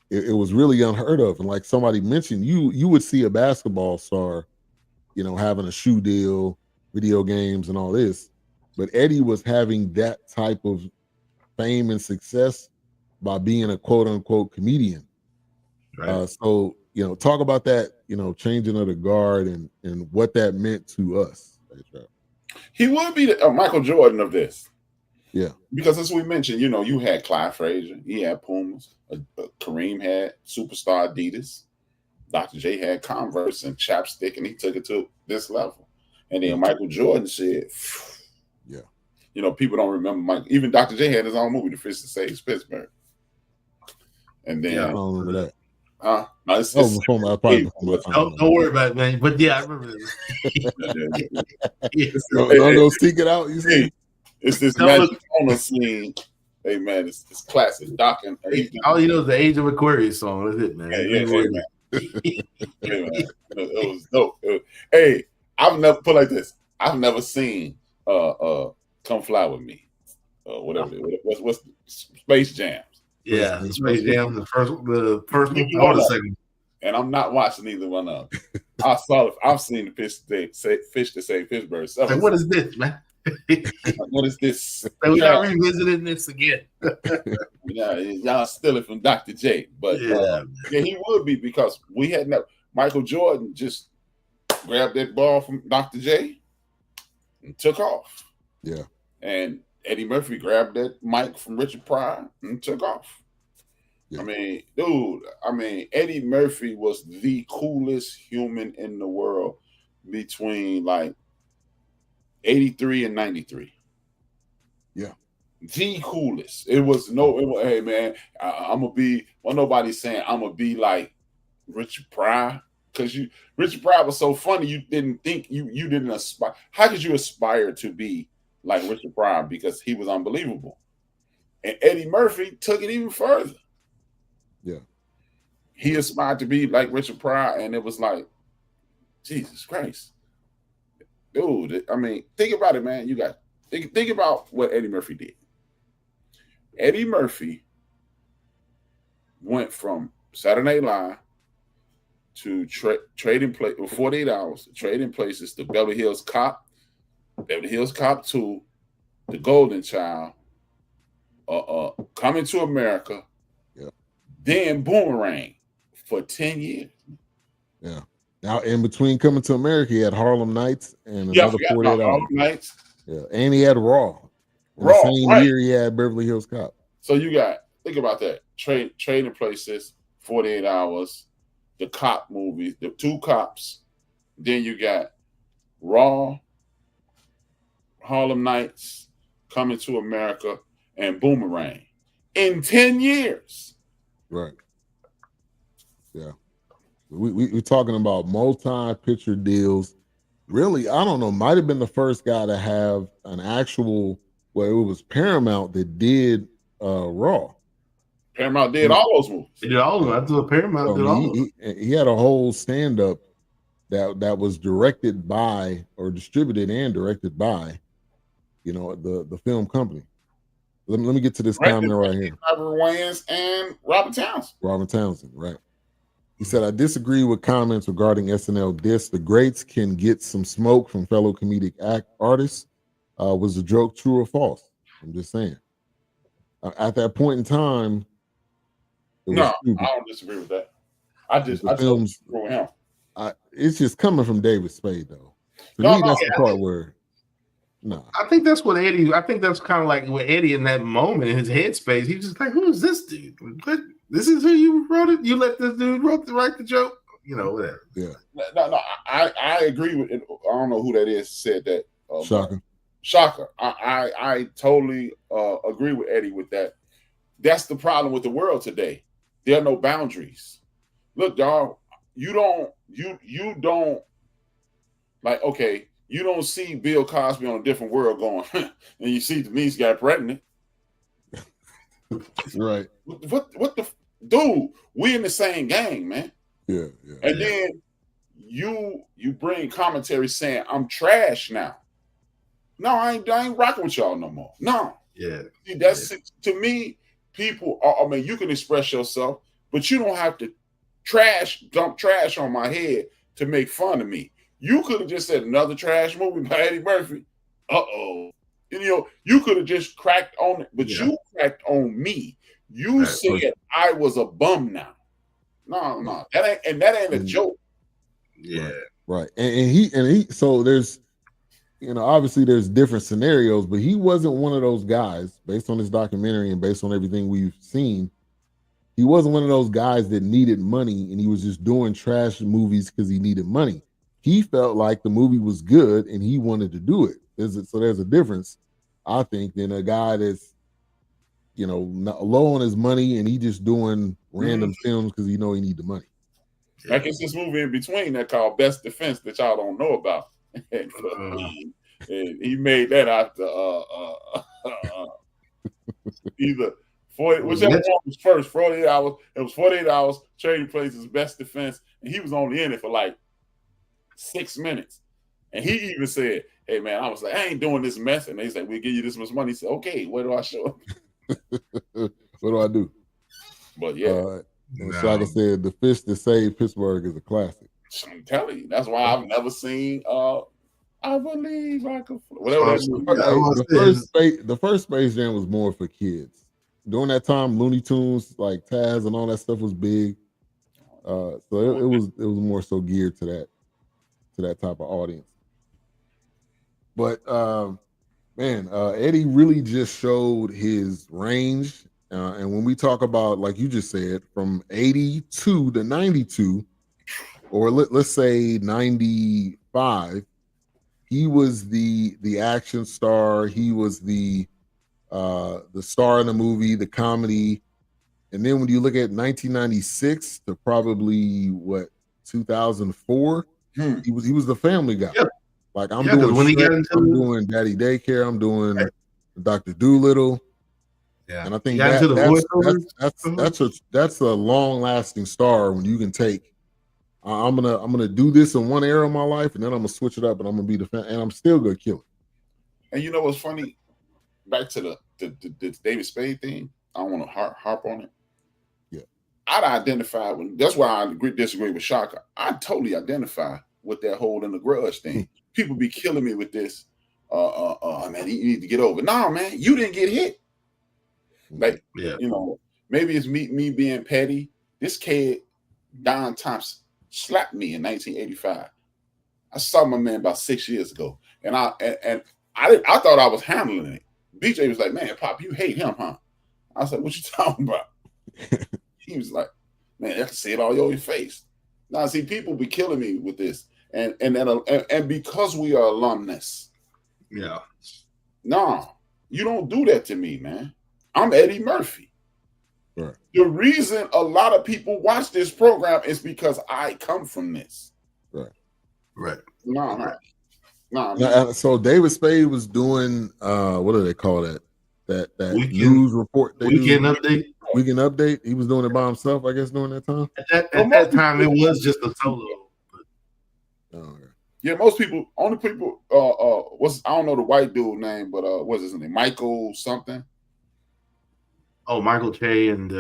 it was really unheard of. And like somebody mentioned, you would see a basketball star, having a shoe deal, video games, and all this. But Eddie was having that type of fame and success by being a quote unquote comedian. Right. So, talk about that, changing of the guard and what that meant to us. He would be the Michael Jordan of this. Yeah. Because as we mentioned, you had Clyde Frazier, he had Pumas, Kareem had Superstar Adidas, Dr. J had Converse and Chapstick, and he took it to this level. And then Michael Jordan said, people don't remember Mike. Even Dr. J had his own movie, The Fish That Saves Pittsburgh. And then I don't remember that. No, don't worry about it, man. But I remember this. Don't seek it out. You see, it's this Magic Corner scene. Hey man, it's classic. Doc and all you know is the Age of Aquarius song. That's it, man. It was dope. Hey, I've never put like this. I've never seen Come Fly With Me. Whatever. What's Space Jam? Yeah, Space Jam, the first one or the second. And I'm not watching either one of them. I've seen the Fish to Save Pittsburgh. Like, what is this, man? What is this? So we're not revisiting this again. Y'all steal it from Dr. J. But he would be, because we had Michael Jordan just grabbed that ball from Dr. J and took off. Yeah. And Eddie Murphy grabbed that mic from Richard Pryor and took off. Yeah. I mean, dude, Eddie Murphy was the coolest human in the world between like 83 and 93. Yeah. The coolest. Hey man, I'm gonna be, nobody's saying I'm gonna be like Richard Pryor. Because Richard Pryor was so funny, you didn't think you didn't aspire. How could you aspire to be like Richard Pryor? Because he was unbelievable. And Eddie Murphy took it even further. Yeah. He aspired to be like Richard Pryor, and it was like, Jesus Christ. Dude, think about it, man. Think about what Eddie Murphy did. Eddie Murphy went from Saturday Night Live to trading place 48 hours, trading places to Beverly Hills Cop 2, The Golden Child, Coming to America, then Boomerang for 10 years. Yeah. Now, in between Coming to America, he had Harlem Nights and another 48 hours. Harlem Nights. Yeah, and he had Raw. The same year he had Beverly Hills Cop. So think about that. Trading places, 48 hours, the cop movies, the two cops. Then you got Raw, Harlem Nights, Coming to America, and Boomerang in 10 years. Right. Yeah. We're talking about multi-picture deals. Really, I don't know, might have been the first guy to have an actual, it was Paramount that did Raw. Paramount did all those movies. They did all of them. I thought Paramount did all of them. He had a whole stand-up that was directed by, or distributed and directed by, the film company. Let me get to this comment right here. Robert Wayans and Robert Townsend. Robert Townsend, right. He said, I disagree with comments regarding SNL diss. The greats can get some smoke from fellow comedic artists. Was the joke true or false? I'm just saying. At that point in time, I don't disagree with that. I disagree with him. It's just coming from David Spade, though. To me, that's the part where No. I think that's what Eddie. I think that's kind of like what Eddie in that moment in his headspace. He was just like, "Who is this dude? What? This is who you wrote it? You let this dude write the joke? You know, whatever." Yeah. No. I agree with it. I don't know who that is said that. Shocker. I totally agree with Eddie with that. That's the problem with the world today. There are no boundaries. Look, y'all, you don't like, okay, you don't see Bill Cosby on a different world going, and you see Denise got pregnant. Right. What the dude, we in the same gang, man. Yeah. And then you bring commentary saying I'm trash now. No, I ain't rocking with y'all no more. No. Yeah. See, that's to me, people are, I mean, you can express yourself, but you don't have to dump trash on my head to make fun of me. You could have just said another trash movie by Eddie Murphy. You know, you could have just cracked on it, but you cracked on me. You said I was a bum now. No, that ain't a joke. Yeah, right. And he. So there's, you know, obviously there's different scenarios, but he wasn't one of those guys. Based on this documentary and based on everything we've seen, he wasn't one of those guys that needed money and he was just doing trash movies because he needed money. He felt like the movie was good and he wanted to do it. So there's a difference, I think, than a guy that's, you know, low on his money and he just doing random films because he know he need the money. Like it's this movie in between that called Best Defense that y'all don't know about. And he made that after either 40, whichever one was first, 48 hours. It was 48 hours, Trading Places, Best Defense, and he was only in it for like 6 minutes. And he even said, "Hey man," I was like, "I ain't doing this mess." And they said, "We'll give you this much money." He said, "Okay, where do I show up?" What do I do? But yeah. And Shaka said the fish that saved Pittsburgh is a classic. I'm telling you, that's why I've never seen I Believe I Could Fly. Whatever that the first Space Jam was more for kids. During that time, Looney Tunes, like Taz and all that stuff was big. So it was more so geared to that type of audience. But Eddie really just showed his range. And when we talk about, like you just said, from 82 to 92, or let's say 95, he was the action star. He was the star in the movie, the comedy. And then when you look at 1996 to probably 2004, he was the family guy. Yep. Like I'm doing Shrek, I'm doing Daddy Daycare, I'm doing Dr. Doolittle. Yeah. And I think that's a long-lasting star when you can take I'm gonna do this in one era of my life, and then I'm gonna switch it up, and I'm gonna be the fan, and I'm still gonna kill it. And you know what's funny? Back to the David Spade thing. I don't want to harp on it. Yeah, I'd identify with. That's why I disagree with Shaka. I totally identify with that holding the grudge thing. People be killing me with this. Man, you need to get over. No, man, you didn't get hit. Like, you know, maybe it's me being petty. This kid, Don Thompson, slapped me in 1985. I saw my man about 6 years ago, and I thought I was handling it. BJ was like, "Man, Pop, you hate him, huh?" I said, "What you talking about?" He was like, "Man, I can see it all over your face." Now, see, people be killing me with this, and because we are alumnus, no, you don't do that to me, man. I'm Eddie Murphy. Right. The reason a lot of people watch this program is because I come from this. Right. No. So David Spade was doing what do they call that? That news report. Weekend update. Weekend update. He was doing it by himself, I guess, during that time. At that time, it was just a solo. Yeah, most people, only people, I don't know the white dude name, but what's his name? Michael something. Oh, Michael Che and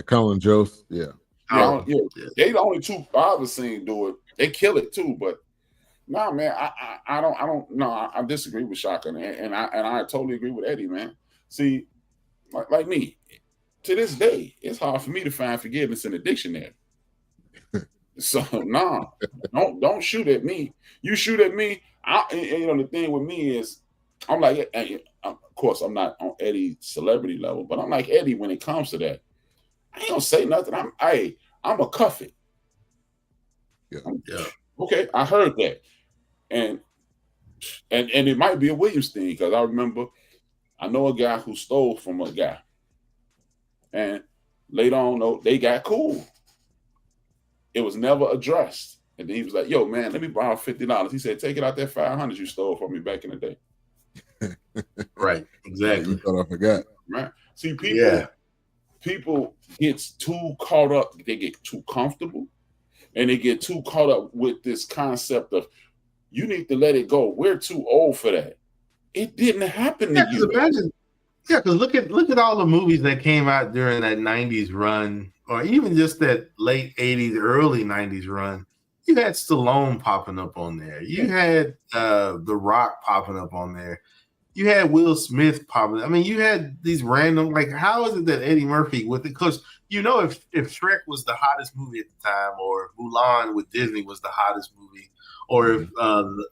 Colin Jost. Yeah. They the only two I've ever seen do it. They kill it too, but no, man, I disagree with Shaka, and I totally agree with Eddie, man. See, like me, to this day, it's hard for me to find forgiveness in the dictionary. So nah, don't shoot at me. You shoot at me. The thing with me is, I'm like, of course, I'm not on Eddie's celebrity level, but I'm like Eddie when it comes to that. I ain't gonna say nothing. I'm a cuff it. Yeah. Okay, I heard that, and it might be a Williams thing because I know a guy who stole from a guy, and later on, they got cool. It was never addressed. And then he was like, yo, man, let me borrow $50. He said, take it out that 500 you stole from me back in the day. Right. Exactly. You thought I forgot. Right. See, people get too caught up. They get too comfortable. And they get too caught up with this concept of, you need to let it go. We're too old for that. It didn't happen to you. Imagine, because look at all the movies that came out during that 90s run, or even just that late 80s, early 90s run. You had Stallone popping up on there. You had The Rock popping up on there. You had Will Smith popping up. I mean, you had these random, like, how is it that Eddie Murphy with it? Because, if Shrek was the hottest movie at the time, or Mulan with Disney was the hottest movie, or if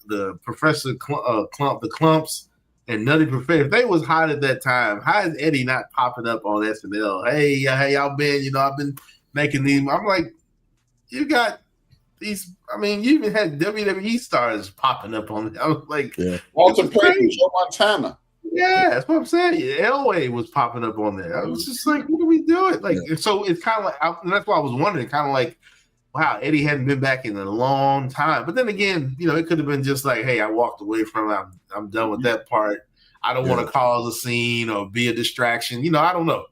the Professor the Clumps and Nutty Professor, if they was hot at that time, how is Eddie not popping up on SNL? Hey, y'all been, I've been making these. I'm like, you got these. I mean, you even had WWE stars popping up on it. I was like, Walter Payton, Joe Montana. Yeah, that's what I'm saying. Elway was popping up on there. I was just like, what are we doing? Like, so it's kind of like, and that's why I was wondering, kind of like, wow, Eddie hadn't been back in a long time. But then again, it could have been just like, hey, I walked away from it. I'm done with that part. I don't want to cause a scene or be a distraction. I don't know.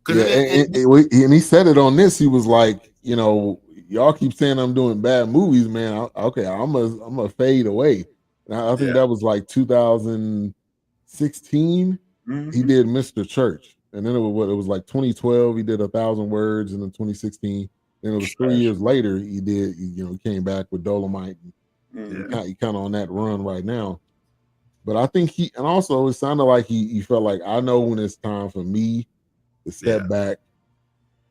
And he said it on this. He was like, y'all keep saying I'm doing bad movies, man. Okay, I'm gonna fade away. I think that was like 2016. He did Mr. Church, and then it was like 2012. He did 1,000 Words, and then 2016. Then it was 3 years later. He did, he came back with Dolomite. He kind of on that run right now. But I think and also it sounded like he felt like, I know when it's time for me to step back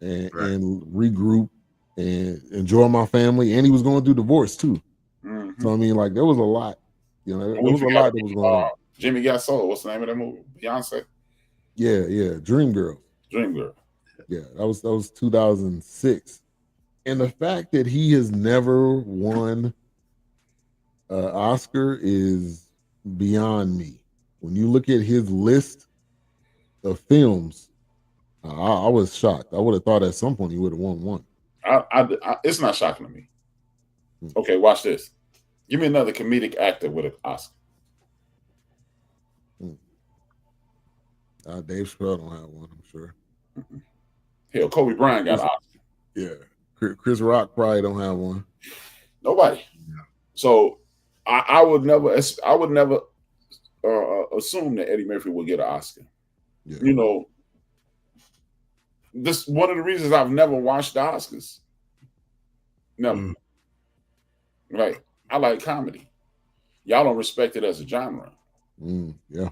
and regroup and enjoy my family. And he was going through divorce too. So I mean, like, there was a lot. There was a lot that was going on. Jimmy Got Soul. What's the name of that movie? Beyonce. Yeah, Dreamgirl. Yeah, that was 2006. And the fact that he has never won an Oscar is beyond me. When you look at his list of films, I was shocked. I would have thought at some point he would have won one. It's not shocking to me. Okay, watch this. Give me another comedic actor with an Oscar. Dave Chappelle don't have one, I'm sure. Hell, Kobe Bryant got an Oscar. Yeah. Chris Rock probably don't have one. Nobody. Yeah. So I would never assume that Eddie Murphy would get an Oscar. Yeah. This one of the reasons I've never watched the Oscars. Never. Right. I like comedy. Y'all don't respect it as a genre. Yeah.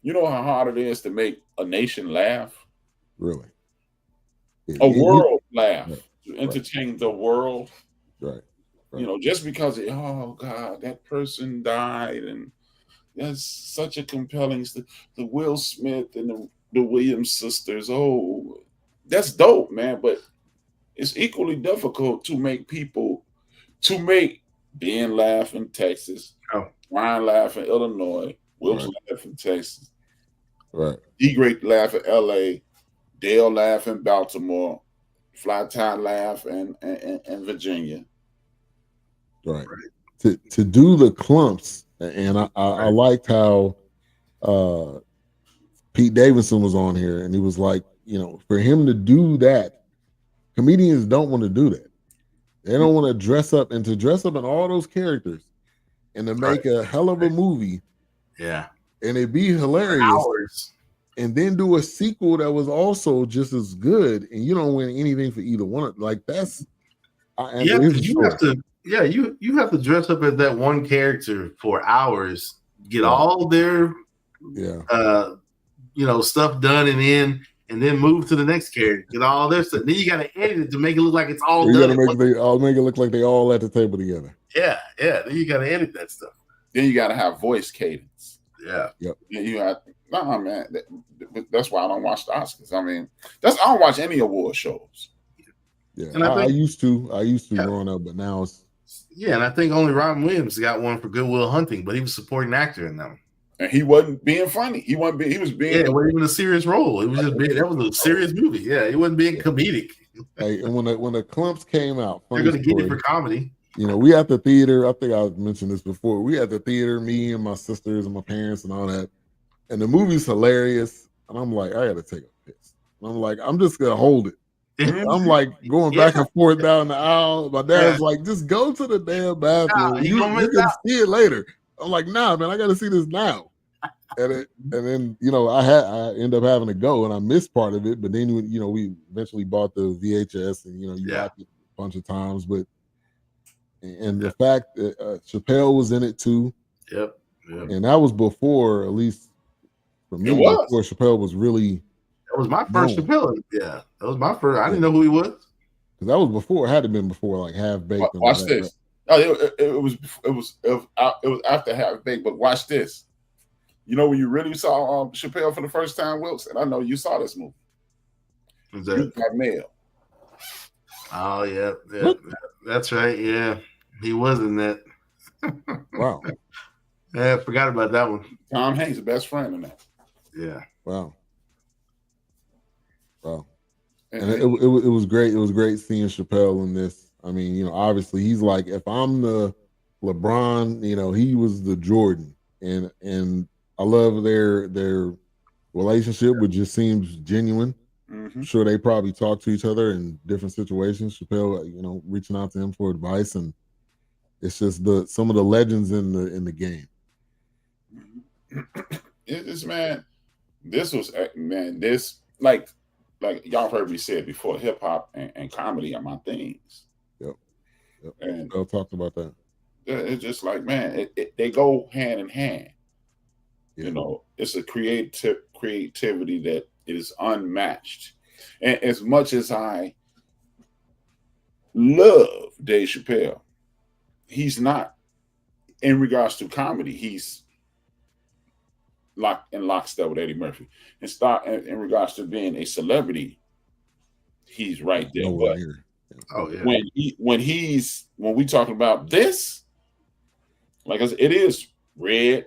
You know how hard it is to make a nation laugh? Really? A world laugh. To entertain the world. Right. Just because, oh God, that person died, and that's such a compelling the Will Smith and the Williams sisters. Oh, that's dope, man. But it's equally difficult to make Ben laugh in Texas, Ryan laugh in Illinois, Will's laugh in Texas, D-Great laugh in LA, Dale laugh in Baltimore, Fly Tie laugh in Virginia. Right. To do the clumps, and I liked how Pete Davidson was on here, and he was like, for him to do that, comedians don't want to do that. They don't want to dress up in all those characters and to make a hell of a movie. Yeah. And it'd be hilarious. And then do a sequel that was also just as good, and you don't win anything for either one. Like, that's you have to dress up as that one character for hours, get all their stuff done, and then and then move to the next character. Get all this stuff. Then you got to edit it to make it look like it's all You done. got to make it look like they all at the table together. Yeah. Then you got to edit that stuff. Then you got to have voice cadence. Yeah. Yep. Then you have man. That's why I don't watch the Oscars. I mean, I don't watch any award shows. Yeah, and I used to growing up, but now it's. Yeah, and I think only Robin Williams got one for Good Will Hunting, but he was a supporting actor in them. And he wasn't being funny. He wasn't. He was being. Yeah, it wasn't even a serious role. It was just that was a serious movie. Yeah, he wasn't being comedic. Hey, and when the Clumps came out, they're going to get it for comedy. You know, we at the theater. I think I mentioned this before. We at the theater, me and my sisters and my parents and all that. And the movie's hilarious. And I'm like, I got to take a piss. And I'm like, I'm just gonna hold it. I'm like going back and forth down the aisle. My dad's like, just go to the damn bathroom. You can see it later. I'm like, nah, man, I got to see this now. And then I end up having to go, and I missed part of it. But then we eventually bought the VHS, and you watched it a bunch of times. But the fact that Chappelle was in it too. Yep. And that was before, at least for me, before Chappelle was really. That was my first Chappelle. Yeah, that was my first. I didn't know who he was. Because that was before. It had to have been before, like Half Baked. Watch this. Right? It was after Half Baked. But watch this. You know when you really saw Chappelle for the first time, Wilkes, and I know you saw this movie. Who's that? You Got Mail. Oh yeah, that's right. Yeah, he was in that. Wow. Yeah, I forgot about that one. Tom Hanks' best friend in that. Yeah. Wow. And it was great. It was great seeing Chappelle in this. I mean, obviously he's like, if I'm the LeBron, he was the Jordan, and I love their relationship, which just seems genuine. Mm-hmm. I'm sure they probably talk to each other in different situations. Chappelle, reaching out to him for advice, and it's just some of the legends in the game. This like y'all heard me say it before. Hip hop and comedy are my things. Yep. And I'll talk about that. It's just like, man, they go hand in hand. Yeah. It's a creativity that is unmatched. And as much as I love Dave Chappelle, he's not, in regards to comedy, he's lockstep with Eddie Murphy. And in regards to being a celebrity, he's right there. But when we talking about this, like I said, it is red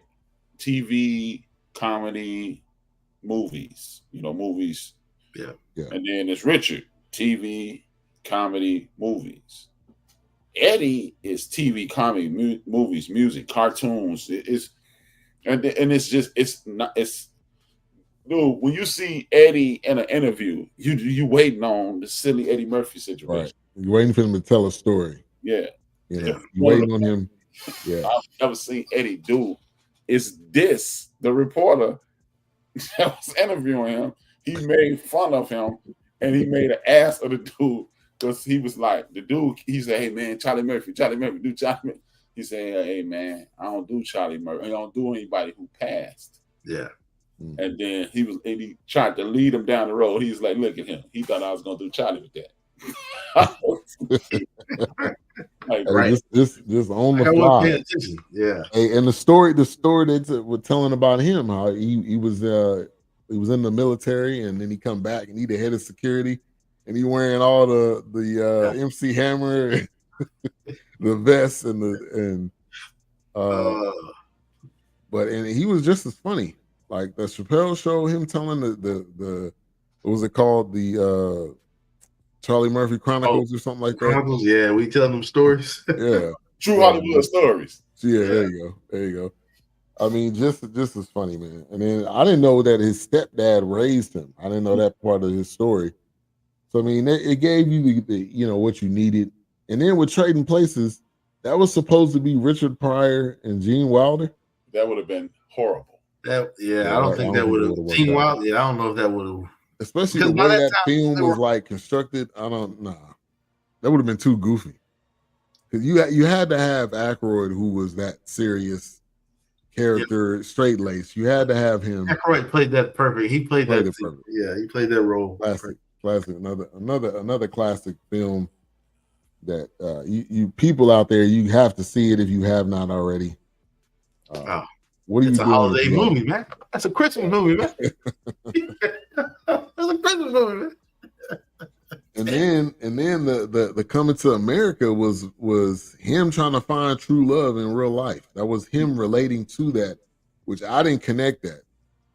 TV, comedy, movies. Movies. Yeah. And then it's Richard, TV, comedy, movies. Eddie is TV, comedy, movies, music, cartoons. And it's dude, when you see Eddie in an interview, you waiting on the silly Eddie Murphy situation. Right. You're waiting for him to tell a story. Yeah. You're waiting on him. Yeah. I've never seen Eddie do is this. The reporter that was interviewing him, he made fun of him and he made an ass of the dude because he was like, the dude, he said, hey man, Charlie Murphy, do Charlie Murphy. He said, hey man, I don't do Charlie Murphy. I don't do anybody who passed. Yeah. And then he tried to lead him down the road. He was like, look at him. He thought I was gonna do Charlie with that. Right. Just on the fly. Yeah. Hey, and the story they were telling about him, how he was in the military, and then he come back and he the head of security, and he wearing all the MC Hammer, the vest but he was just as funny. Like the Chappelle show, him telling the what was it called, the Charlie Murphy Chronicles or something like that. Chronicles, yeah, we tell them stories. Yeah, True Hollywood stories. Yeah, there you go. I mean, just as funny, man. And then I didn't know that his stepdad raised him. I didn't know that part of his story. So I mean, it gave you the what you needed. And then with Trading Places, that was supposed to be Richard Pryor and Gene Wilder. That would have been horrible. I don't think that would have. Gene Wilder, I don't know if that would have. Especially the way that film was like constructed. That would have been too goofy. Because you had to have Aykroyd, who was that serious character, straight lace. You had to have him. Aykroyd played that perfect. He played that. Perfect. Yeah, he played that role. Classic. Another classic film that you people out there, you have to see it if you have not already. What are you doing? It's a holiday movie, man. That's a Christmas movie, man. That's a Christmas movie, man. And then the coming to America was him trying to find true love in real life. That was him relating to that, which I didn't connect that.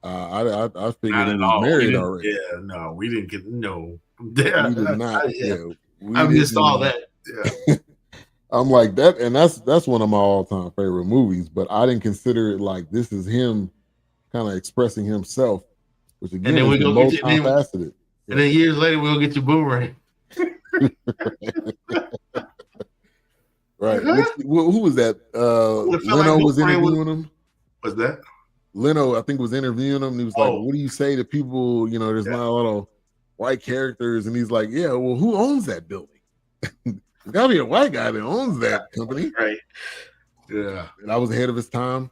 I figured he was married already. Yeah, no, we didn't get no. We did not. I missed all that. Yeah. I'm like that, and that's one of my all-time favorite movies. But I didn't consider it like this is him kind of expressing himself, which again is multifaceted. And then years later, we'll get your Boomerang. Right. Who was that? Leno was interviewing him. Was that? Leno, I think, was interviewing him. And he was like, what do you say to people? You know, there's not a lot of white characters. And he's like, yeah, well, who owns that building? There's got to be a white guy that owns that company. Right. Yeah. And I was ahead of his time.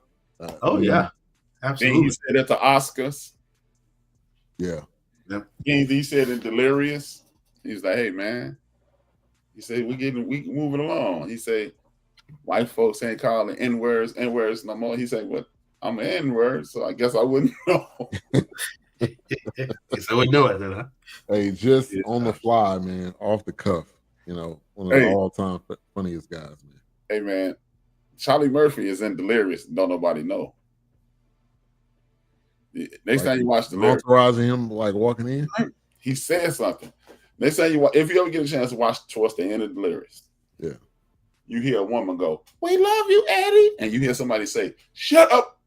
Yeah. Absolutely. He said at the Oscars. Yeah. Yep. He said in Delirious, he's like, hey, man. He said, we moving along. He said, white folks ain't calling N-words no more. He said, well, I'm an N-word, so I guess I wouldn't know. So we know it then, huh? Hey, just on the fly, man, off the cuff. You know, one of the all-time funniest guys, man. Hey, man, Charlie Murphy is in Delirious. Don't nobody know. Next time you watch Delirious, entouraging him like walking in, he said something. Next time if you ever get a chance to watch towards the end of Delirious, you hear a woman go, "We love you, Eddie," and you hear somebody say, "Shut up."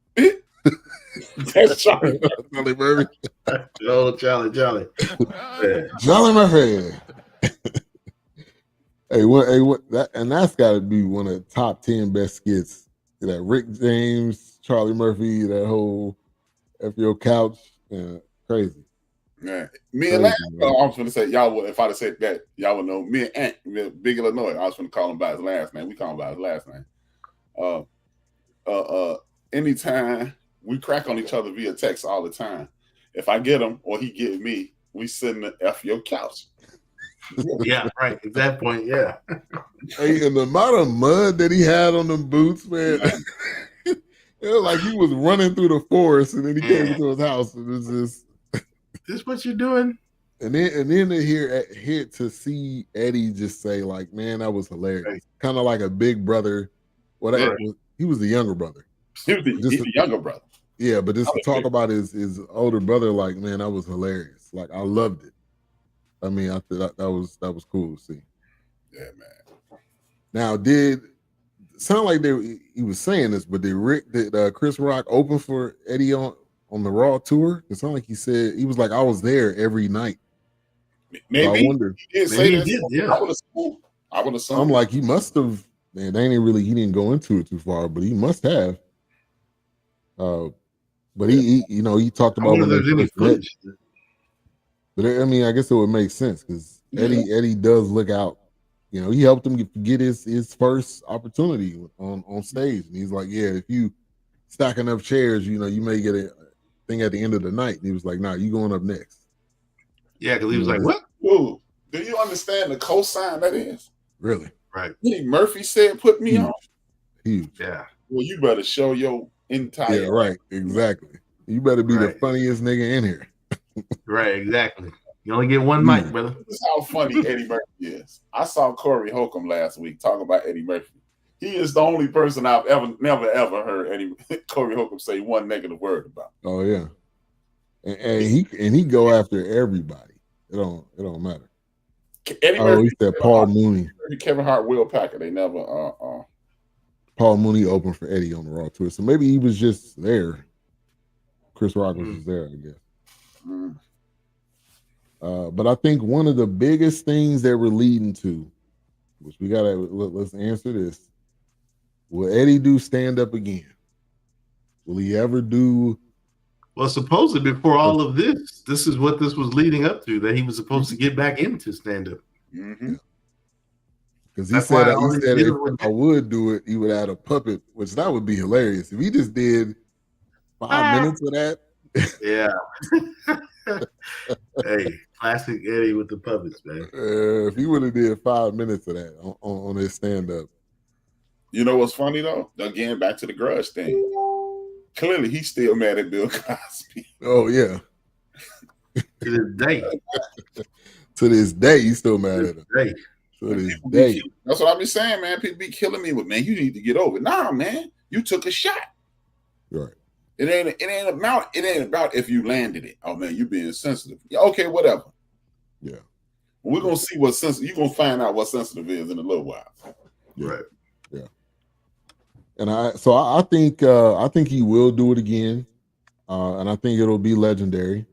That's Charlie Murphy. Oh, Charlie. Charlie Murphy. That's got to be one of the top 10 best skits. That Rick James, Charlie Murphy, that whole F your couch, crazy. Yeah, me and Lance, I was going to say y'all would. If I'd have said that, y'all would know. Me and Ant, Big Illinois. I was going to call him by his last name. We call him by his last name. Anytime we crack on each other via text all the time. If I get him or he get me, we sit in the F your couch. Yeah, right. At that point, yeah. Hey, and the amount of mud that he had on them boots, man. It was like he was running through the forest, and then he came into his house, and it was just. This what you're doing? And then to hear to see Eddie just say like, "Man, that was hilarious." Right. Kind of like a big brother. He was the younger brother. He was the younger brother. Yeah, but just to talk about his older brother, like, man, that was hilarious. Like, I loved it. I mean, I thought that was cool to see. Yeah, man. Now, sound like he was saying this, but did Chris Rock open for Eddie on the Raw tour? It sounded like he said he was like, I was there every night. Maybe. So I wonder. Maybe he did. Yeah. I would assume. I'm like, he must have. Man, he didn't go into it too far, but he must have. But he talked about when they first met. But I mean, I guess it would make sense because Eddie does look out. You know, he helped him get his first opportunity on stage, and he's like, yeah, if you stack enough chairs, you know, you may get a thing at the end of the night. And he was like, nah, you going up next. Yeah, because he was like, what? Ooh, do you understand the cosign that is? Really? Right. Eddie Murphy said, "Put me on." Huge. Yeah. Well, you better show your entire. Yeah, right. Exactly. You better be the funniest nigga in here. Right. Exactly. You only get one mic, brother. This is how funny Eddie Murphy is. I saw Corey Holcomb last week talking about Eddie Murphy. He is the only person I've never heard Corey Holcomb say one negative word about. Oh yeah, and he go after everybody. It don't matter. Eddie Murphy, he said Paul Mooney, Kevin Hart, Will Packer. They never. Paul Mooney opened for Eddie on the Raw tour, so maybe he was just there. Chris Rock was just there, I guess. But I think one of the biggest things that we're leading to, which let's answer this: will Eddie do stand up again? Will he ever do? Well, supposedly before all of this is what this was leading up to, that he was supposed to get back into stand-up. Mm-hmm. Because he That's said why all these if beautiful- I would do it, he would add a puppet, which that would be hilarious. If he just did 5 minutes of that. Yeah. Hey, classic Eddie with the puppets, man. If he would have did 5 minutes of that on his stand up. You know what's funny though? Again, back to the grudge thing. Clearly, he's still mad at Bill Cosby. Oh yeah. To this day. To this day, he's still mad at him. Hey. To this day. That's what I be saying, man. People be killing me with, man, you need to get over it. Nah, man, you took a shot. Right. It ain't about if you landed it. Oh man, you being sensitive. Yeah, okay, whatever. Yeah. We're gonna see what sensitive. You're gonna find out what sensitive is in a little while. Yeah. Right. Yeah. And I think he will do it again. And I think it'll be legendary.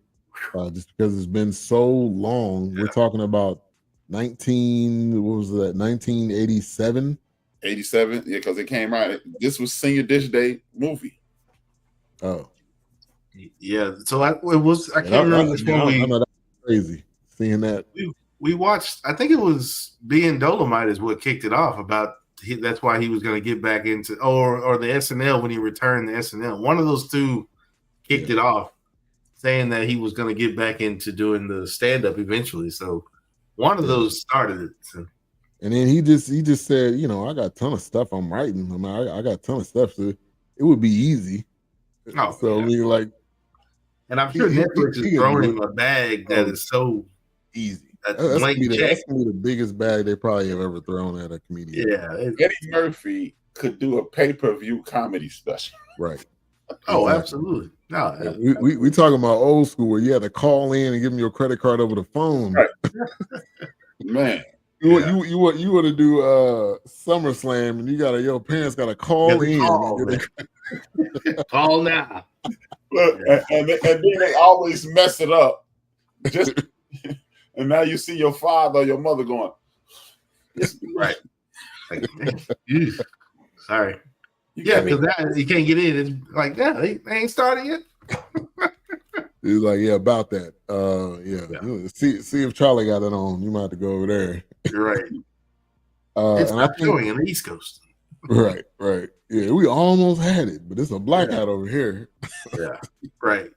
Just because it's been so long. Yeah. We're talking about 1987? 87, yeah, because it came out. This was Senior Dish Day movie. Oh. Yeah. So I can't remember which one we. I know that's crazy seeing that. We watched. I think it was Being Dolomite is what kicked it off. That's why he was going to get back into or the SNL when he returned to SNL. One of those two kicked it off, saying that he was going to get back into doing the stand up eventually. So one of those started it. So. And then he just said, I got a ton of stuff I'm writing. I mean, I got a ton of stuff, so it would be easy. Oh, so yeah. I mean, like, and I'm sure Netflix is throwing him a bag that is so easy. That's gonna be the biggest bag they probably have ever thrown at a comedian. Yeah, Eddie Murphy could do a pay-per-view comedy special. Right. Oh, absolutely. No, we talking about old school where you had to call in and give them your credit card over the phone. Right. Man. You want to do SummerSlam and your parents got to call in. Call now. Look, and then they always mess it up. And now you see your father or your mother going, right. Like, sorry. Yeah, because you can't get in. It's like, they ain't started yet. He's like, about that. See if Charlie got it on. You might have to go over there. You're right. It's not showing in the East Coast. Right. Yeah, we almost had it, but it's a blackout over here. Yeah, right.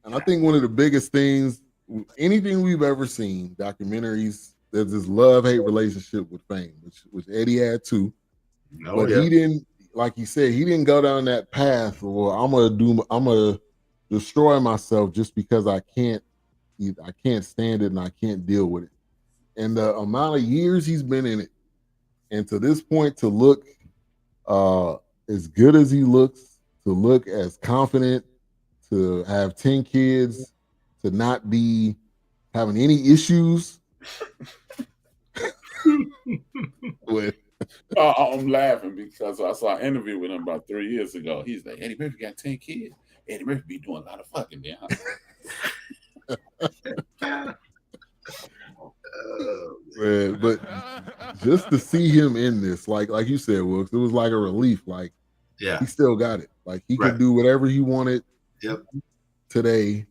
And I think one of the biggest things, anything we've ever seen, documentaries, there's this love-hate relationship with fame, which Eddie had too. He didn't, like he said, he didn't go down that path where I'm gonna destroy myself just because I can't stand it and I can't deal with it. And the amount of years he's been in it, and to this point, to look as good as he looks, to look as confident, to have 10 kids, to not be having any issues with. I'm laughing because I saw an interview with him about 3 years ago. He's like, Eddie Murphy got 10 kids. Eddie Murphy be doing a lot of fucking down. But just to see him in this, like you said, Wilkes, it was like a relief. Like, he still got it. Like he could do whatever he wanted today,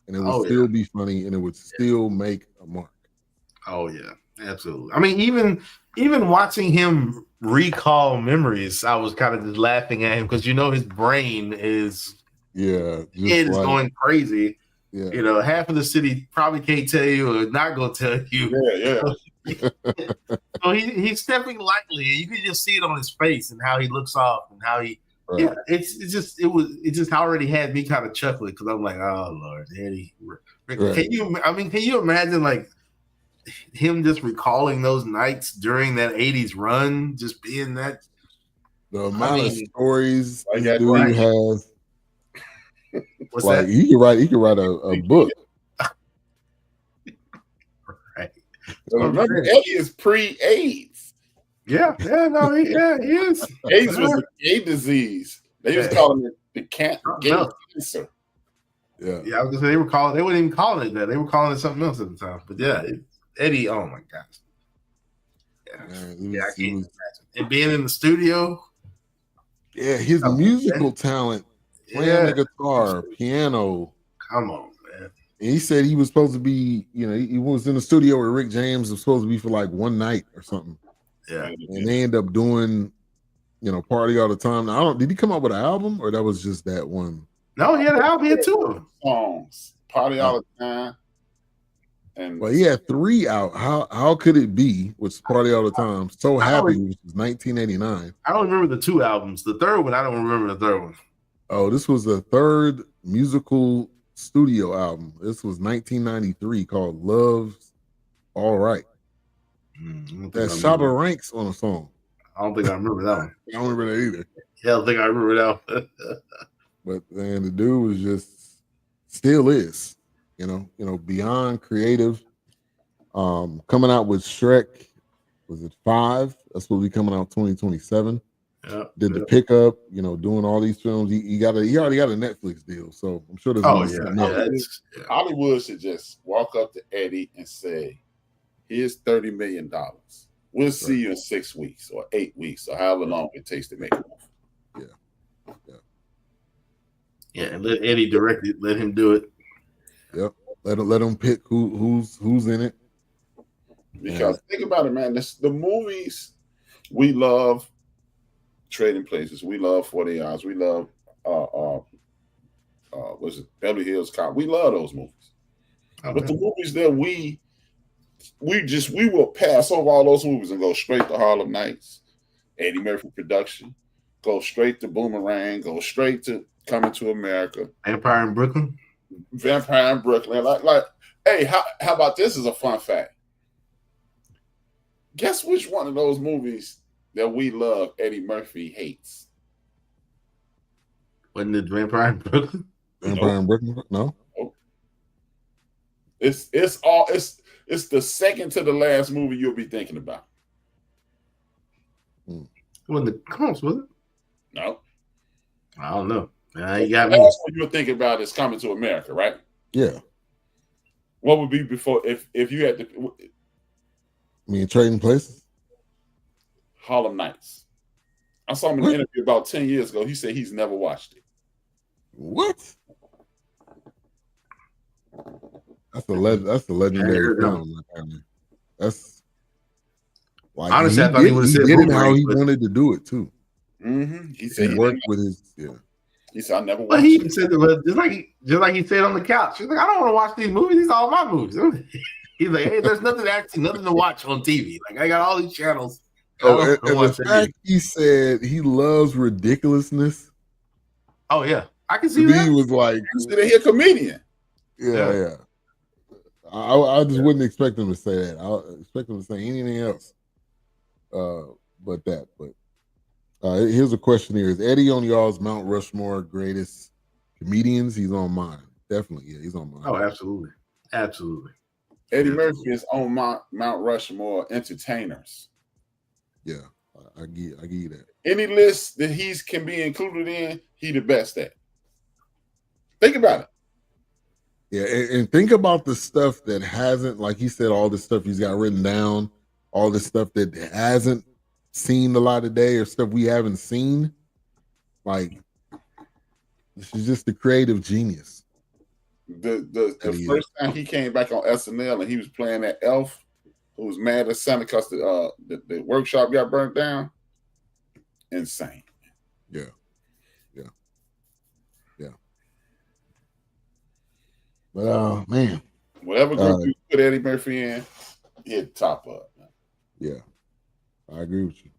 and it would still be funny, and it would still make a mark. Oh yeah, absolutely. I mean, even watching him recall memories, I was kind of just laughing at him because his brain is going crazy. Yeah. Half of the city probably can't tell you or not gonna tell you. Yeah. So he's stepping lightly, and you can just see it on his face and how he looks off and how he. Right. Yeah, it just already had me kind of chuckling because I'm like, oh Lord, Eddie. Right. Can you imagine like him just recalling those nights during that 80s run, just being that the amount of stories this dude has. What's like that? he could write a book. Right. Remember, Eddie is pre-AIDS. Yeah, no, he is. AIDS was a gay disease. They was calling it the cancer. Yeah, I was gonna say they wouldn't even call it that. They were calling it something else at the time. But Eddie, oh my gosh. I can't imagine. And being in the studio. Yeah, his musical talent, playing the guitar, piano. Come on, man. And he said he was supposed to be, he was in the studio with Rick James. It was supposed to be for like one night or something. Yeah. And they end up doing, Party All the Time. Now, did he come up with an album or that was just that one? No, he had an album. He had 2 of them. Songs, Party All the Time. And Well, he had 3 out. How could it be, which Party All the Time, So Happy, which was 1989. I don't remember the 2 albums. The third one, I don't remember the third one. Oh, this was the 3rd musical studio album. This was 1993 called Love's All Right. That's Shabba Ranks on a song. I don't think I remember that one. I don't remember that either. Yeah, I don't think I remember that one. But man, the dude was still is, beyond creative. Coming out with Shrek, was it 5? That's supposed to be coming out 2027. Yeah, Did the Pickup, doing all these films. He already got a Netflix deal, so I'm sure there's Hollywood should just walk up to Eddie and say, "Here's $30 million. We'll see you in 6 weeks or 8 weeks or however long it takes to make it." Yeah, and let Eddie direct it. Let him do it. Yep. Let him pick who's in it. Because think about it, man. The movies we love. Trading Places. We love 40 Hours. We love what's it? Beverly Hills Cop. We love those movies. Okay. But the movies that we will pass over all those movies and go straight to Harlem Nights, Eddie Murphy production, go straight to Boomerang, go straight to Coming to America. Vampire in Brooklyn. Like, hey, how about this as a fun fact? Guess which one of those movies that we love Eddie Murphy hates? Wasn't it Vampire in Brooklyn? Vampire in Brooklyn? No. It's the second to the last movie you'll be thinking about. Wasn't the Combs, was it? No. I don't know. You got me. That's what you're thinking about is Coming to America, right? Yeah. What would be before if you had to? Trading Places? Harlem Nights. I saw him in an interview about 10 years ago. He said he's never watched it. What? That's a legendary film. That's like, honestly, I thought he would have said did it how he wanted to do it too. Mm-hmm. He said he worked with his He said I never watched. But he even said that just like he said on the couch. He's like, I don't want to watch these movies. These are all my movies. He's like, hey, there's nothing to watch on TV. Like I got all these channels. And the fact he said he loves ridiculousness. Oh yeah, I can see that. He was like, he's a comedian. Yeah. I just wouldn't expect him to say that. I expect him to say anything else, but that. But here's a question: here is Eddie on y'all's Mount Rushmore greatest comedians? He's on mine, definitely. Yeah, he's on mine. Oh, absolutely. Eddie Murphy is on Mount Rushmore entertainers. Yeah, I give you that. Any list that he can be included in, he the best at. Think about it. Yeah, and think about the stuff that hasn't, like he said, all the stuff he's got written down, all the stuff that hasn't seen the light of day or stuff we haven't seen. Like, this is just the creative genius. The first time he came back on SNL and he was playing that elf who was mad at Santa because the workshop got burnt down. Insane. Yeah. But man, whatever group you put Eddie Murphy in, he'd top up. Yeah, I agree with you.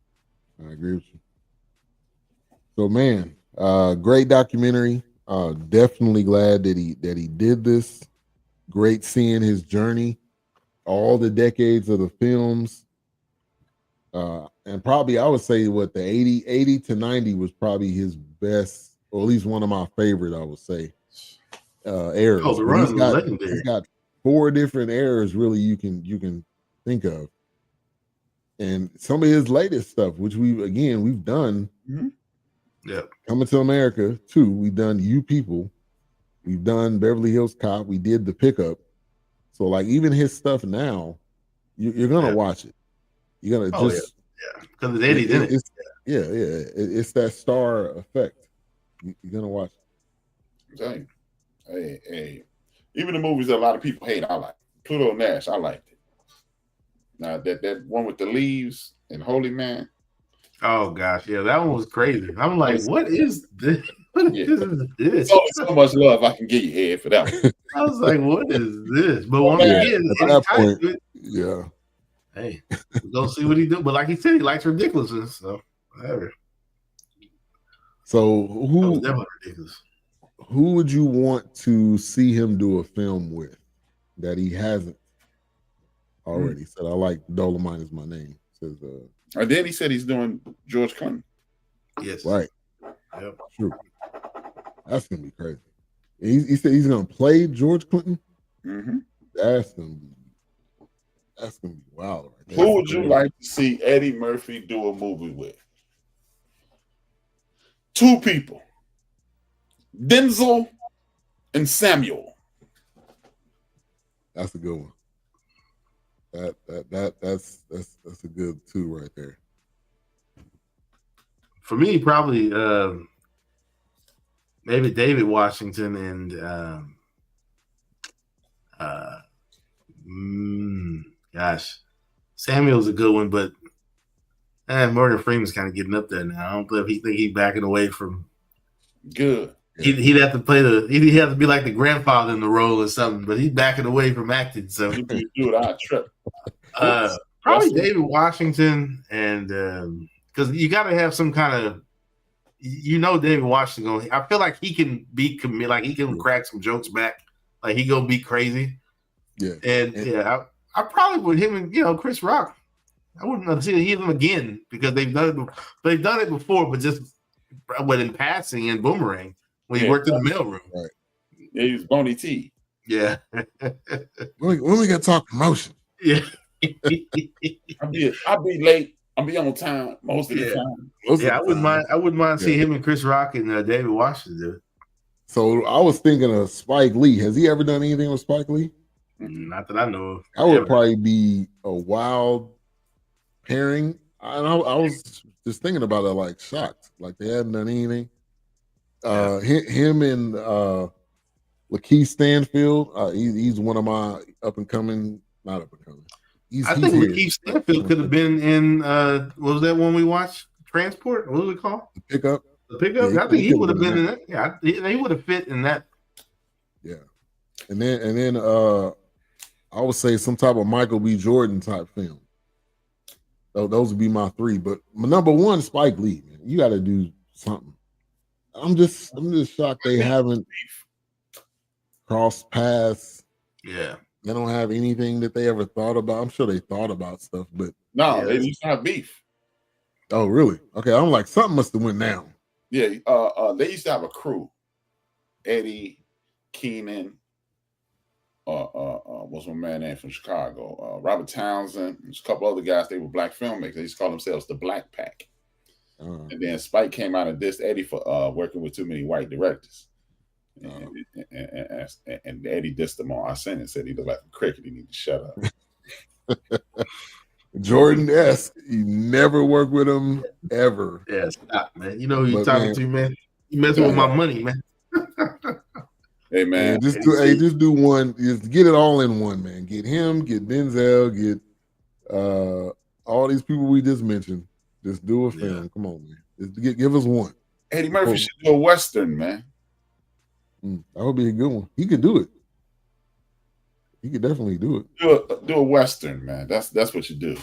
So man, great documentary. Definitely glad that he did this. Great seeing his journey, all the decades of the films. And probably I would say what the 80 to 90 was probably his best, or at least one of my favorite, I would say. Eras. Oh, the run legendary. He's got 4 different eras really you can think of. And some of his latest stuff, which we've done. Mm-hmm. Yeah. Coming to America 2. We've done You People. We've done Beverly Hills Cop. We did The Pickup. So like even his stuff now, you're gonna watch it. You're gonna because it's Eddie's in it. It's that star effect. You're gonna watch it. Hey, Even the movies that a lot of people hate, I like. Pluto Nash, I liked it. Now that one with the leaves and Holy Man. Oh gosh, yeah, that one was crazy. I'm like, what is this? What Yeah. is this? So, so much love I can give you, Ed, for that one. I was like, what is this? But Oh, once man. again, At that point, to it, yeah. hey, we're gonna see what he do. But like he said, he likes ridiculousness, so whatever. So That was who definitely ridiculous. would you want to see him do a film with that he hasn't already? Said, I like Dolomite is my name. Says And then he said he's doing George Clooney. Yes. right. Yep. True. That's gonna be crazy. He said he's gonna play George Clinton. Mm-hmm. That's gonna be wild. Right there. Who would you like to see Eddie Murphy do a movie with? Two people. Denzel and Samuel. That's a good one. That's a good two right there. For me, probably maybe David Washington and gosh, Samuel's a good one, but Morgan Freeman's kind of getting up there now. I don't know if he think he's backing away from. Good. He'd have to play he'd have to be like the grandfather in the role or something, but he's backing away from acting. So You do it, I trip. probably David Washington, and because you got to have some kind of, David Washington. I feel like he can be committed, like he can crack some jokes back, like he gonna be crazy. Yeah, and I probably would him and Chris Rock. I wouldn't see him again because they've done it before, but in passing and Boomerang when he worked in the mailroom. Right. Yeah, he was Boney T. Yeah. when we got to talk promotion. Yeah. I'll be late. I'll be on time most of the time. I wouldn't mind seeing him and Chris Rock and David Washington do it. So I was thinking of Spike Lee. Has he ever done anything with Spike Lee? Not that I know of. That would probably be a wild pairing. I was just thinking about it, like shocked, like they hadn't done anything. Him and Lakeith Stanfield. He's one of my not up and coming. I think Lakeith Stanfield could have been in what was that one we watched? Transport? What was it called? The Pickup. The Pickup? Yeah, I think he would have been in that. Yeah, he would have fit in that. Yeah. And then I would say some type of Michael B. Jordan type film. So those would be my three. But my number one, Spike Lee, man. You gotta do something. I'm just shocked they haven't crossed paths. Yeah. They don't have anything that they ever thought about. I'm sure they thought about stuff, but no, they used to have beef. Oh, really? Okay, I'm like, something must have went down. Yeah, they used to have a crew. Eddie, Keenan, what's my man name from Chicago? Robert Townsend, there's a couple other guys. They were black filmmakers. They used to call themselves the Black Pack. And then Spike came out and dissed Eddie for working with too many white directors. And Eddie dissed him on our Senate and said he looked like a cricket. He need to shut up. Jordan-esque. You never work with him ever. Yeah, stop, man. You know who you're talking to, man. You messing with my money, man. Hey, man. Just do one. Just get it all in one, man. Get him, get Denzel, get all these people we just mentioned. Just do a film. Come on, man. Just give us one. Eddie Murphy should do a Western, man. That would be a good one. He could do it. He could definitely do it. Do a Western, man. That's what you do.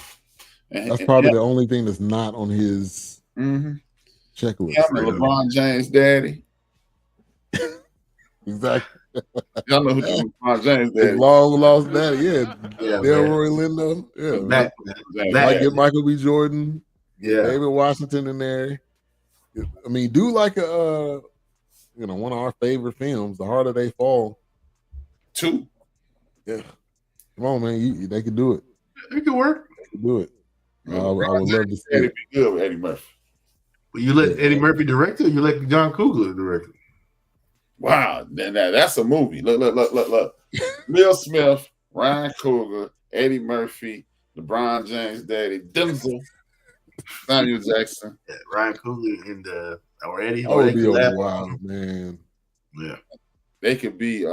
That's probably the only thing that's not on his checklist. Yeah, LeBron James' daddy. Exactly. Y'all know who LeBron James' daddy. Long lost daddy, Delroy Lindo. Yeah. Like get Michael B. Jordan. Yeah. David Washington in there. I mean, do like a one of our favorite films, The Harder They Fall. 2. Yeah. Come on, man. They could do it. It could work. They could do it. I would love to see it. It'd be good with Eddie Murphy. Well, you let Eddie Murphy direct it, or you let John Coogler direct it? Wow, that's a movie. Look. Will Smith, Ryan Coogler, Eddie Murphy, LeBron James' daddy, Denzel, Samuel Jackson. Yeah, Ryan Coogler and or Eddie. That would be a wild, man. Yeah. They could be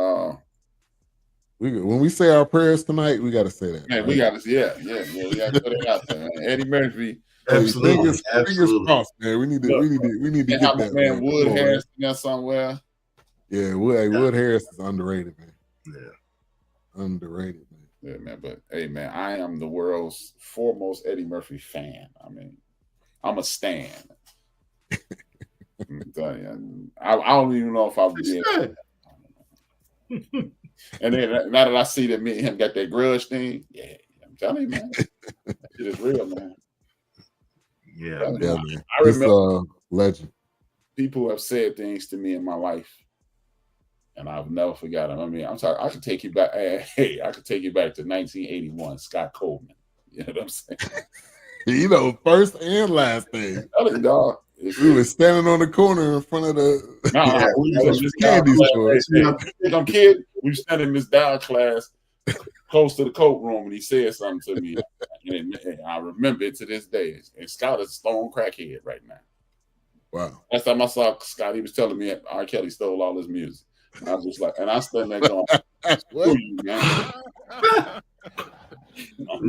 When we say our prayers tonight, we got to say that. Man, right? we got to, we got to put it out there, man. Eddie Murphy. Absolutely, fingers crossed, man. We need to And get how my that, man Wood Come on, Harris there somewhere. Yeah, Wood Harris is underrated, man. Yeah, Underrated, man. Yeah, man. But hey, man, I am the world's foremost Eddie Murphy fan. I mean, I'm a stan. I'm telling you, I don't even know if I would be. And then now that I see that me and him got that grudge thing, yeah, I'm telling you, man, that shit is real, man. Yeah, Man. I remember legend. people have said things to me in my life, and I've never forgotten them. I mean, I'm sorry, I could take you back. Hey, I could take you back to 1981, Scott Coleman. You know what I'm saying? First and last thing. Dog. We were standing on the corner in front of the candy store. I'm kid. We were standing in Miss Dow's class, close to the coat room, and he said something to me. And I remember it to this day. And Scott is a stone crackhead right now. Wow. Last time I saw Scott, he was telling me R. Kelly stole all his music. And I was just like, and I stood there going, "Screw you, man."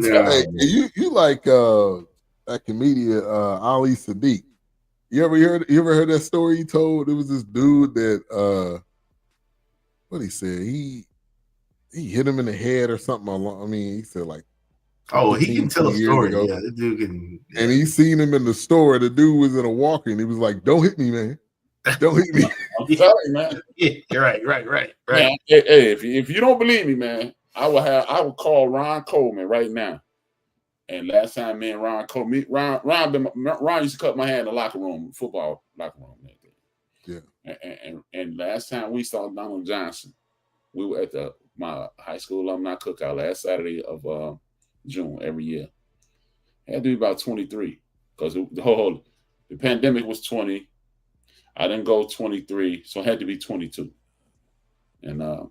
Hey, you like that comedian Ali Sadiq? You ever heard that story he told? It was this dude that what he said, he hit him in the head or something. He said like, he can tell a story. Ago. Yeah, the dude can. Yeah. And he seen him in the store. The dude was in a walker, and he was like, "Don't hit me, man. Don't hit me." I'm telling you, man. Yeah, right. Man, hey, if you don't believe me, man, I will call Ron Coleman right now. And last time me and Ron Ron used to cut my hair in the locker room, football locker room. Yeah. And last time we saw Donald Johnson, we were at my high school alumni cookout last Saturday of June every year. It had to be about 23 because the pandemic was 20. I didn't go 23, so it had to be 22. And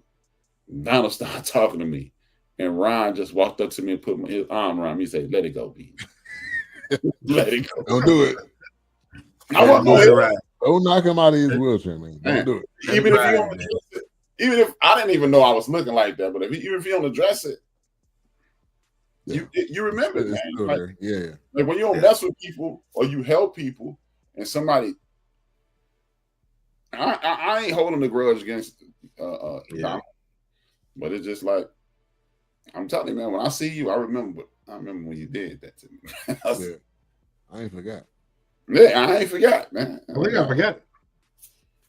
Donald started talking to me. And Ron just walked up to me and put his arm around me and said, "Let it go, B. Let it go. Don't do it. Don't knock him out of his wheelchair, man. Don't do it. Even if you don't address it, even if I didn't even know I was looking like that, but even if you don't address it, you remember it, man. Like when you don't mess with people or you help people and somebody, I ain't holding a grudge against Donald, but it's just like, I'm telling you, man, when I see you, I remember when you did that to me. I ain't forgot. Yeah, I ain't forgot, man. I forgot.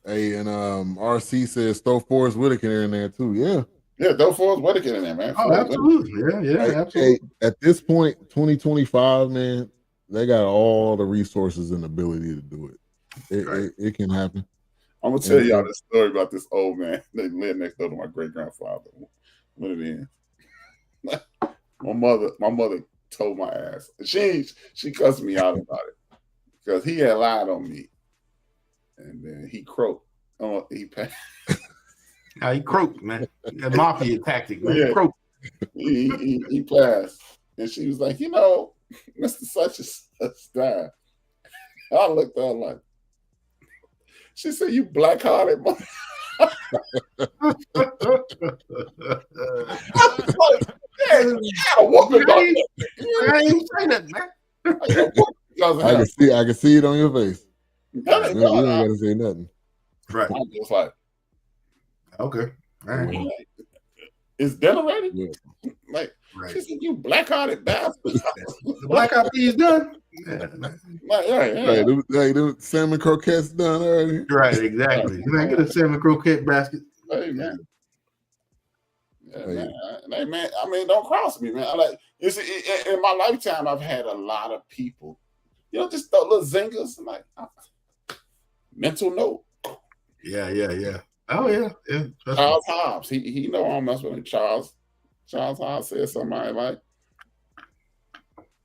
Hey, and RC says throw Forrest Whitaker in there too. Yeah, throw Forrest Whitaker in there, man. Oh, absolutely. Yeah, absolutely. Hey, at this point, 2025, man, they got all the resources and ability to do it. It can happen. I'm gonna tell y'all this story about this old man that lived next door to my great grandfather. What it is. My mother told my ass. She cussed me out about it because he had lied on me, and then he croaked. He passed. He croaked, man. That mafia tactic, man. Yeah. Croaked. He passed, and she was like, Mr. Such and Such died. I looked at her like, she said, "You black-hearted mother." I ain't saying that, man. I can see it on your face. You ain't gotta say nothing. Right. I'm just like, okay. All right. Is dinner ready? Yeah. Like, she said, "You black-hearted bastard." The black eyed peas done. Right. The salmon croquettes done already. Right, exactly. Can I get a salmon croquette basket? Hey, man. Yeah, man. Hey, man. I mean, don't cross me, man. In my lifetime, I've had a lot of people, just throw little zingers. Like, mental note. Yeah. Oh yeah. Charles Hobbs. He know I'm messing with him. Charles Hobbs said something like,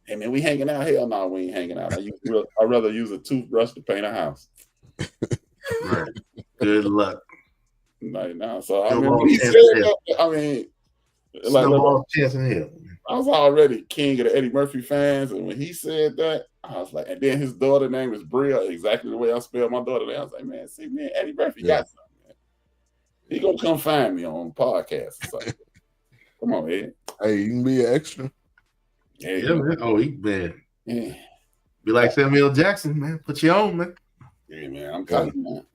"Hey man, we hanging out." Hell no, we ain't hanging out. I'd rather use a toothbrush to paint a house. Right. Good luck. Like now, so I mean, he said that, chance in hell. I was already king of the Eddie Murphy fans, and when he said that, I was like, and then his daughter name is Bria, exactly the way I spelled my daughter name. I was like, man, Eddie Murphy got something, man. He gonna come find me on podcast or something. Come on, Ed. Hey, you can be an extra. Yeah, man. Oh, man. Yeah. Be like Samuel Jackson, man. Put you on, man. Yeah, man. I'm telling you, man.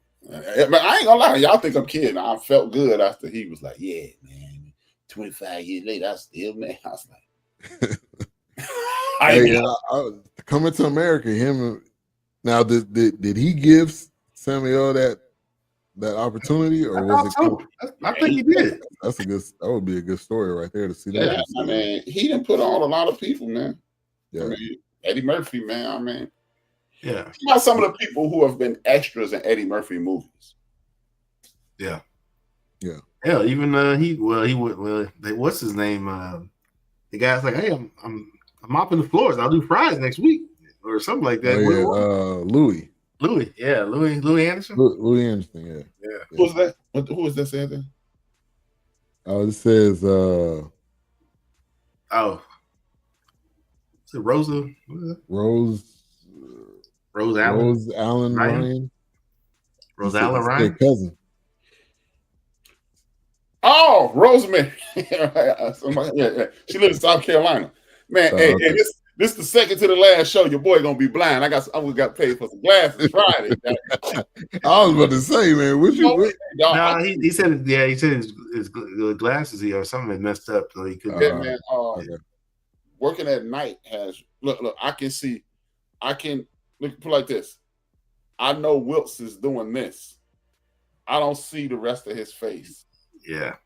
But I ain't gonna lie, y'all think I'm kidding. I felt good after he was like, yeah, man. 25 years later, I still, man. I was like, Coming to America, him now did he give Samuel that opportunity, or was it? So. I think he did. That would be a good story right there to see that. Yeah, I mean, he didn't put on a lot of people, man. Yeah. I mean, Eddie Murphy, man. I mean, yeah. Think about some of the people who have been extras in Eddie Murphy movies. Yeah. Yeah. Yeah. Even what's his name? The guy's like, hey, I'm mopping the floors. I'll do fries next week or something like that. Oh, yeah. Louis. Yeah, Louis Anderson. Louis Anderson, yeah. Who's that? Who is that saying that? Oh, it says is it Rosa? Rose Allen. Rose Allen Ryan. Rose Allen Ryan. Their cousin. Oh, Rosemary. Yeah. She lives in South Carolina. Man, hey, this the second to the last show. Your boy gonna be blind. I got paid for some glasses Friday. I was about to say, man, he said his glasses or something had messed up, so he couldn't. Yeah, man. Working at night has look. I can put it like this. I know Wilts is doing this. I don't see the rest of his face. Yeah.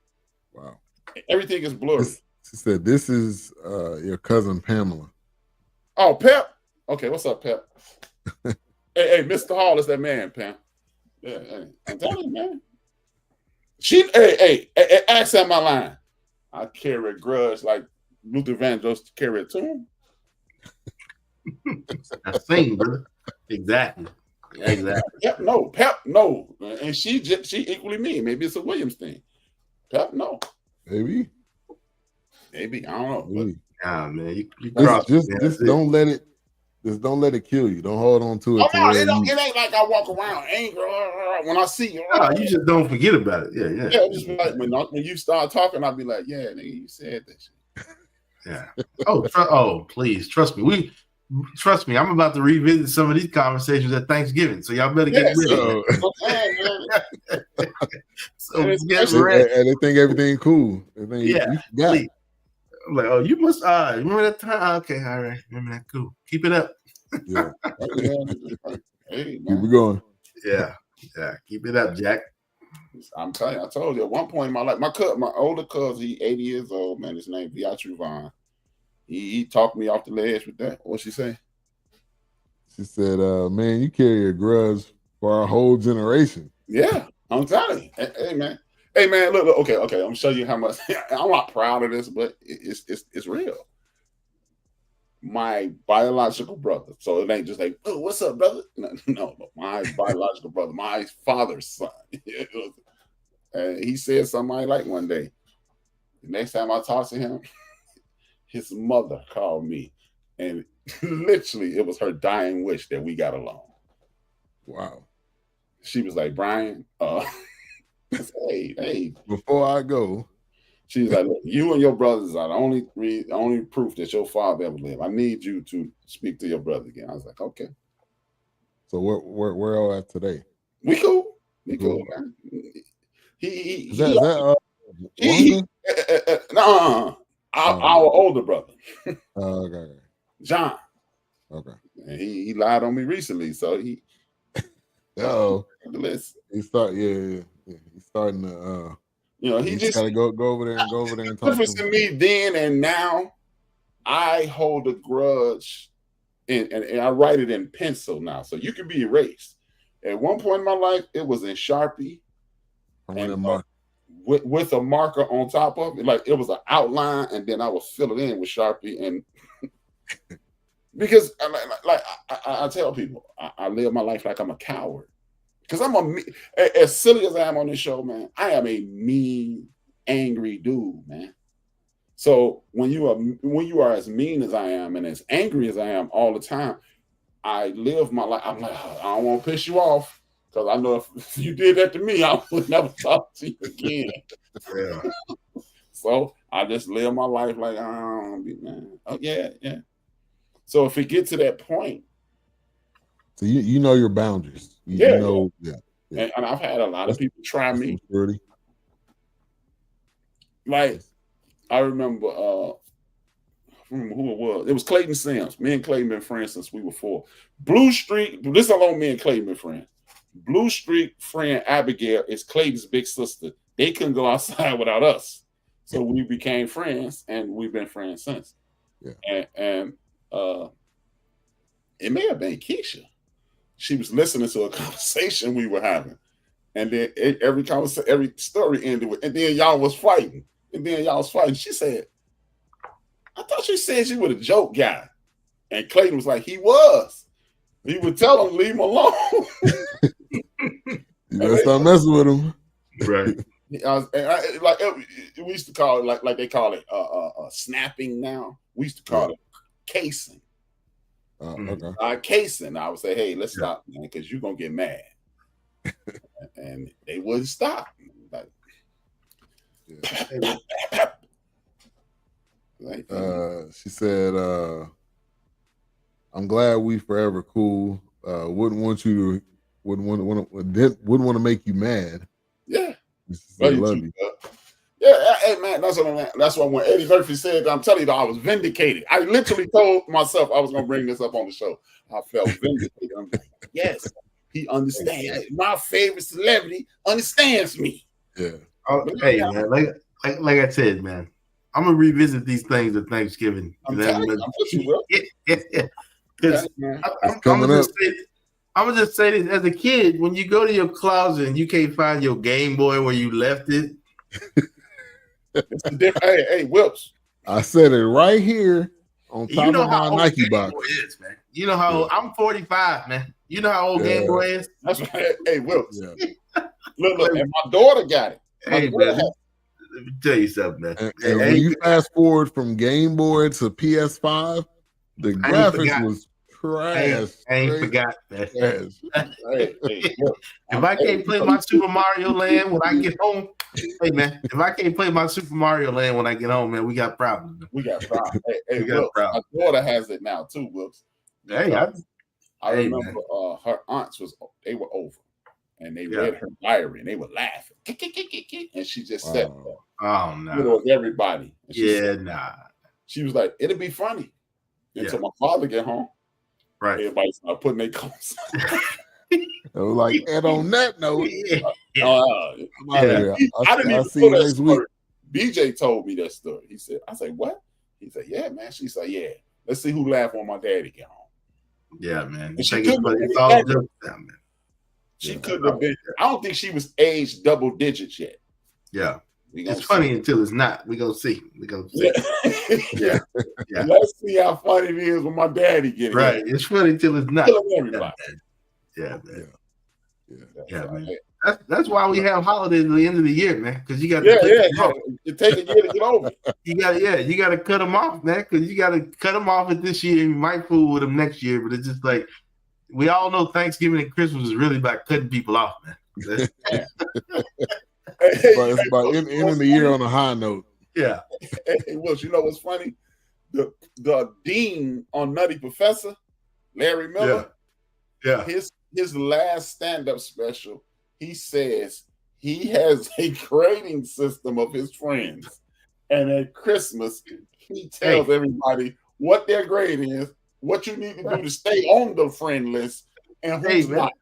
Wow. Everything is blurry. She said, "This is your cousin Pamela." Oh, Pep. Okay, what's up, Pep? hey, Mr. Hall is that man, Pam. Yeah, I'm telling you, man. Hey, ask at my line. I carry a grudge like Luther Vandross carry a tomb. That's thing, brother. Exactly. Pep, no. And she equally me. Maybe it's a Williams thing. Pep, no. Maybe. I don't know. Maybe. Man, you just don't let it. Just don't let it kill you. Don't hold on to it. It ain't like I walk around angry when I see you. No, you just don't forget about it. Yeah. Yeah, just like when you start talking, I'll be like, yeah, nigga, you said that shit. Yeah. Please trust me. Trust me. I'm about to revisit some of these conversations at Thanksgiving, so y'all better get ready. So get ready. And they think everything cool. Please. I'm like, oh, you must remember that time? Okay, all right. Remember that? Cool. Keep it up. Yeah. Hey, keep it going. Yeah. Keep it up, Jack. I'm telling you, I told you at one point in my life, my older cousin, he 80 years old, man. His name Beatrice Vaughn. He talked me off the ledge with that. What'd she say? She said, man, you carry a grudge for our whole generation. Yeah, I'm telling you. Hey, man, look, okay. I'm gonna show you how much I'm not proud of this, but it's real. My biological brother. So it ain't just like, oh, what's up, brother? No, my biological brother, my father's son. And he said something I like one day. The next time I talked to him, his mother called me, and literally it was her dying wish that we got along. Wow. She was like, Brian, hey. Before I go, she's like, look, you and your brothers are the only proof that your father ever lived. I need you to speak to your brother again. I was like, okay. So where are we at today? We cool, man. Our older brother. Okay. John. Okay. And he lied on me recently, so he. He's starting to. He just gotta go over there and talk. The difference in me then and now, I hold a grudge, and I write it in pencil now, so you can be erased. At one point in my life, it was in Sharpie, with a marker on top of it, like it was an outline, and then I would fill it in with Sharpie, and because I tell people, I live my life like I'm a coward. Because as silly as I am on this show, man, I am a mean, angry dude, man. So when you are as mean as I am and as angry as I am all the time, I live my life. I'm like, I don't want to piss you off, because I know if you did that to me, I would never talk to you again. Yeah. So I just live my life like I don't be man. Oh yeah. So if it gets to that point, so you know your boundaries. You know, And I've had a lot of people try me. Maturity. Like I remember who it was. It was Clayton Sims. Me and Clayton been friends since we were 4. Blue Street. This is how long me and Clayton been friends. Blue Street friend Abigail is Clayton's big sister. They couldn't go outside without us, so we became friends, and we've been friends since. Yeah. And it may have been Keisha. She was listening to a conversation we were having, and then every story ended with, and then y'all was fighting, She said, "I thought you said you were a joke guy," and Clayton was like, "He was. He would tell him leave him alone." You better stop messing with him, right? We used to call it like they call it snapping now. We used to call it casing. Okay. Casing. I would say, "Hey, let's stop, man, because you're gonna get mad," and they wouldn't stop. Like, she said, "I'm glad we forever cool. Wouldn't want to make you mad." Yeah. Love you. Yeah, hey man, that's what when Eddie Murphy said, I'm telling you, I was vindicated. I literally told myself I was gonna bring this up on the show. I felt vindicated. I'm like, yes, he understands. My favorite celebrity understands me. Yeah. Hey man, like I said, man, I'm gonna revisit these things at Thanksgiving. I'm with you, bro. Because I'm gonna just say this: as a kid, when you go to your closet and you can't find your Game Boy where you left it, it's a different. Hey, Wilps. I said it right here on top of my Nike box. Is, man. You know how old, I'm 45, man. You know how old Game Boy is. That's right. Hey, Wilps. Yeah. Look, and my daughter got it. Hey, man, let me tell you something, man. And when you fast forward from Game Boy to PS5, the graphics was trash. I ain't forgot that. If I can't play my Super Mario Land when I get home, hey man, if I can't play my Super Mario Land when I get home, man, we got problems. We got problems. Hey, Wilks, my daughter has it now too, Wilks. Hey, I remember her aunts they were over, and they read her diary, and they were laughing, and she just said, "Oh no, with everybody." She was like, "It'll be funny until my father get home." Right. Everybody started putting their coats It was like, and on that note, I didn't even see that story. BJ told me that story. He said, I said, what? He said, yeah, man. She said, yeah. Let's see who laughed when my daddy get home. Yeah, man. She couldn't have been. I don't think she was aged double digits yet. Yeah. It's funny until it's not. We're going to see. Yeah. Let's see how funny it is when my daddy get it. Right. It's funny until it's not. Everybody. Yeah, man. That's why we have holidays at the end of the year, man. Because you got it take a year to get over. You got to cut them off, man. Because you got to cut them off at this year. You might fool with them next year, but it's just like we all know Thanksgiving and Christmas is really about cutting people off, man. It's about ending the year on a high note. Yeah. Hey, Wills, you know what's funny? The dean on Nutty Professor, Larry Miller. Yeah. His last stand-up special, he says he has a grading system of his friends. And at Christmas, he tells everybody what their grade is, what you need to do to stay on the friend list, and who's not.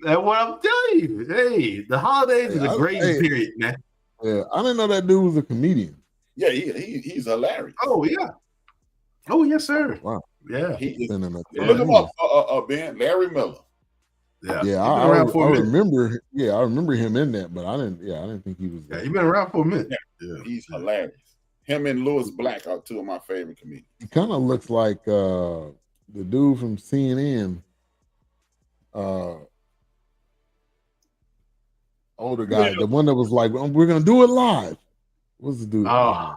That's what I'm telling you. Hey, the holidays is a grading period, man. Yeah, I didn't know that dude was a comedian. Yeah, he's hilarious. Oh, yeah. Oh, yes, sir. Wow. Yeah. Look him up, Ben. Larry Miller. Yeah, I remember. Yeah, I remember him in that, but I didn't think he was. Yeah, he's been around for a minute. Yeah, he's hilarious. Him and Louis Black are two of my favorite comedians. He kind of looks like the dude from CNN. Older guy, the one that was like, "We're gonna do it live." What's the dude? Oh,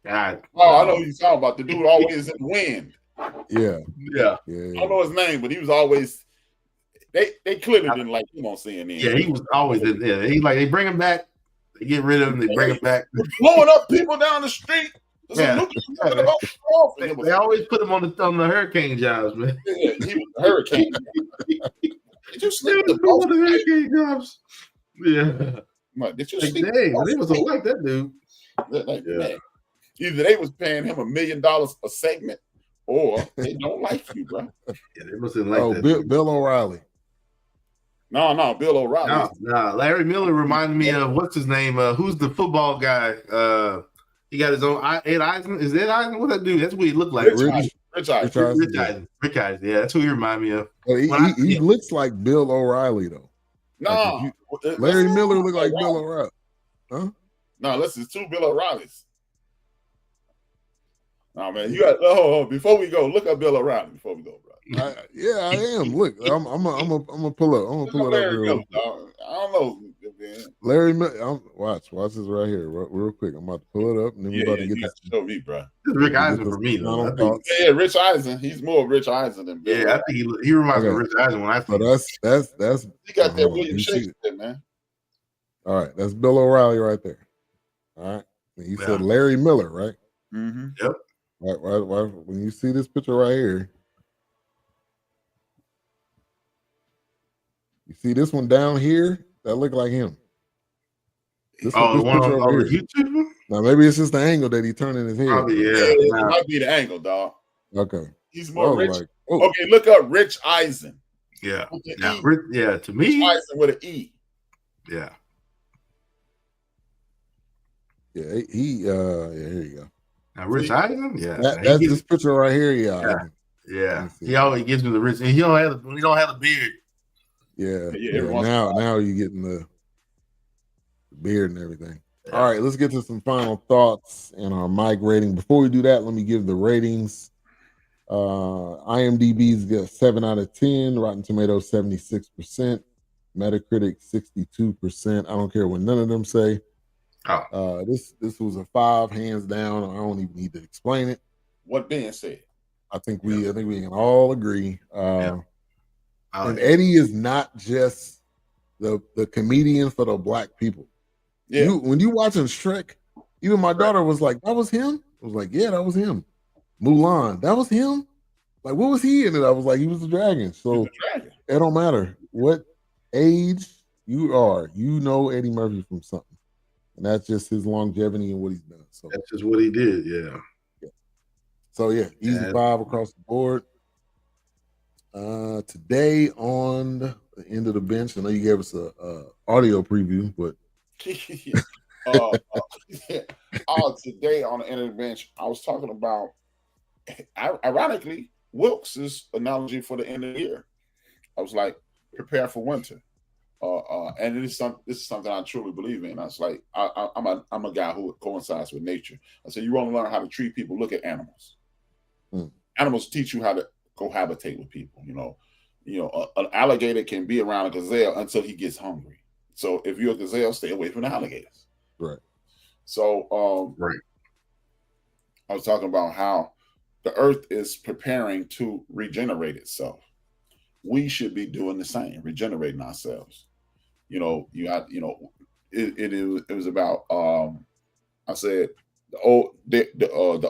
God. Oh, I know who you're talking about. The dude always in the wind. Yeah. I don't know his name, but he was always. They clearly didn't like him on CNN. Yeah, he was always in there. He like they bring him back. They get rid of him, they bring him back. Blowing up people down the street. Yeah. They always put him on the hurricane jobs, man. Yeah, he was a hurricane. Did you sleep with the hurricane jobs? Yeah. Did you Like, sleep? dang, they was so like that dude. Like, man, either they was paying him $1 million a segment, or they don't like you, bro. Yeah, they must have liked that. Bill O'Reilly. No, Bill O'Reilly. No, Larry Miller reminded me of what's his name? Who's the football guy? He got his own Ed Eisen. Is Ed Eisen? What's that dude? That's what he looked like. Rich Eisen. Yeah, that's who he remind me of. He looks like Bill O'Reilly though. No, Larry Miller looked like Bill O'Reilly. Huh? No, listen, it's two Bill O'Reillys. No, man, you got. Before we go, look up Bill O'Reilly. Before we go, bro. I am. Look, I'm gonna pull up. I'm gonna pull it up real. I don't know, man. Larry Miller. Watch this right here, real quick. I'm about to pull it up, and then we're about to get this. Show me, bro. This is Rick Eisen for me, though. Yeah, Rich Eisen. He's more Rich Eisen than Bill. Yeah, I think he reminds me of Rich Eisen when I think. So that's. He got that William Shakespeare, man. All right, that's Bill O'Reilly right there. All right, and he said Larry Miller, right? Mm-hmm. Yep. Right, when you see this picture right here, you see this one down here that look like him. The one on YouTube? Now maybe it's just the angle that he turned in his head. Probably, it might be the angle, dog. Okay. He's more rich. Okay, look up Rich Eisen. Yeah. To me. Rich Eisen with an E. Yeah. Yeah, here you go. Now, Rich Eisen? Yeah. That's this picture right here, Yeah. He always gives me the rich, and he don't have the beard. Yeah. Now you're getting the beard and everything. Yeah. All right, let's get to some final thoughts and our mic rating. Before we do that, let me give the ratings. IMDb's got 7 out of 10, Rotten Tomatoes 76%, Metacritic 62%. I don't care what none of them say. This was a 5 hands down. I don't even need to explain it. What being said, I think we can all agree. And Eddie is not just the comedian for the black people. Yeah. When you watching Shrek, even my daughter was like, "That was him." I was like, "Yeah, that was him." Mulan, that was him. Like, what was he in it? I was like, he was the dragon. So it don't matter what age you are. You know Eddie Murphy from something, and that's just his longevity and what he's done. So that's just what he did. Yeah. So easy 5 across the board. Today on the end of the bench, I know you gave us a audio preview, but today on the end of the bench, I was talking about, ironically, Wilkes' analogy for the end of the year. I was like, prepare for winter, and this is something I truly believe in. I was like, I'm a guy who coincides with nature. I said, you want to learn how to treat people, look at animals. Animals teach you how to cohabitate with people. An alligator can be around a gazelle until he gets hungry. So if you're a gazelle, stay away from the alligators. Right. So I was talking about how the earth is preparing to regenerate itself. We should be doing the same, regenerating ourselves. It was about I said the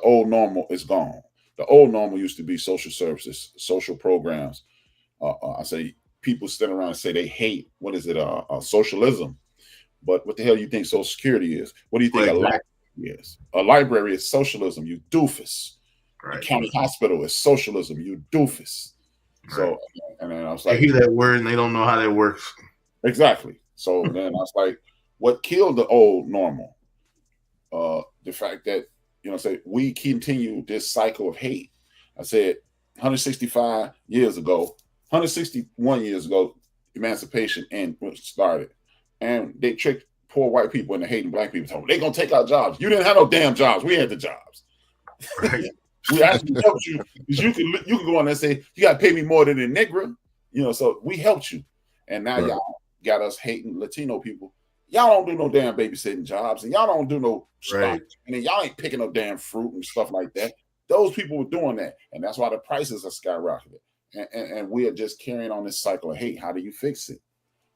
old normal is gone. The old normal used to be social services, social programs. I say people stand around and say they hate, what is it, socialism. But what the hell do you think Social Security is? What do you think a library is? A library is socialism, you doofus. Right. A county hospital is socialism, you doofus. Right. So, and then I was like, they hear that word and they don't know how that works. Exactly. So then I was like, what killed the old normal? The fact that, we continue this cycle of hate. I said 161 years ago, emancipation started. And they tricked poor white people into hating black people. Told them, they're going to take our jobs. You didn't have no damn jobs. We had the jobs. Right? We actually helped you. Because you can go on there and say, you got to pay me more than a nigger. So we helped you. And now y'all got us hating Latino people. Y'all don't do no damn babysitting jobs, and y'all don't do no stock, and then y'all ain't picking up damn fruit and stuff like that. Those people were doing that, and that's why the prices are skyrocketed. And we are just carrying on this cycle of hate. How do you fix it?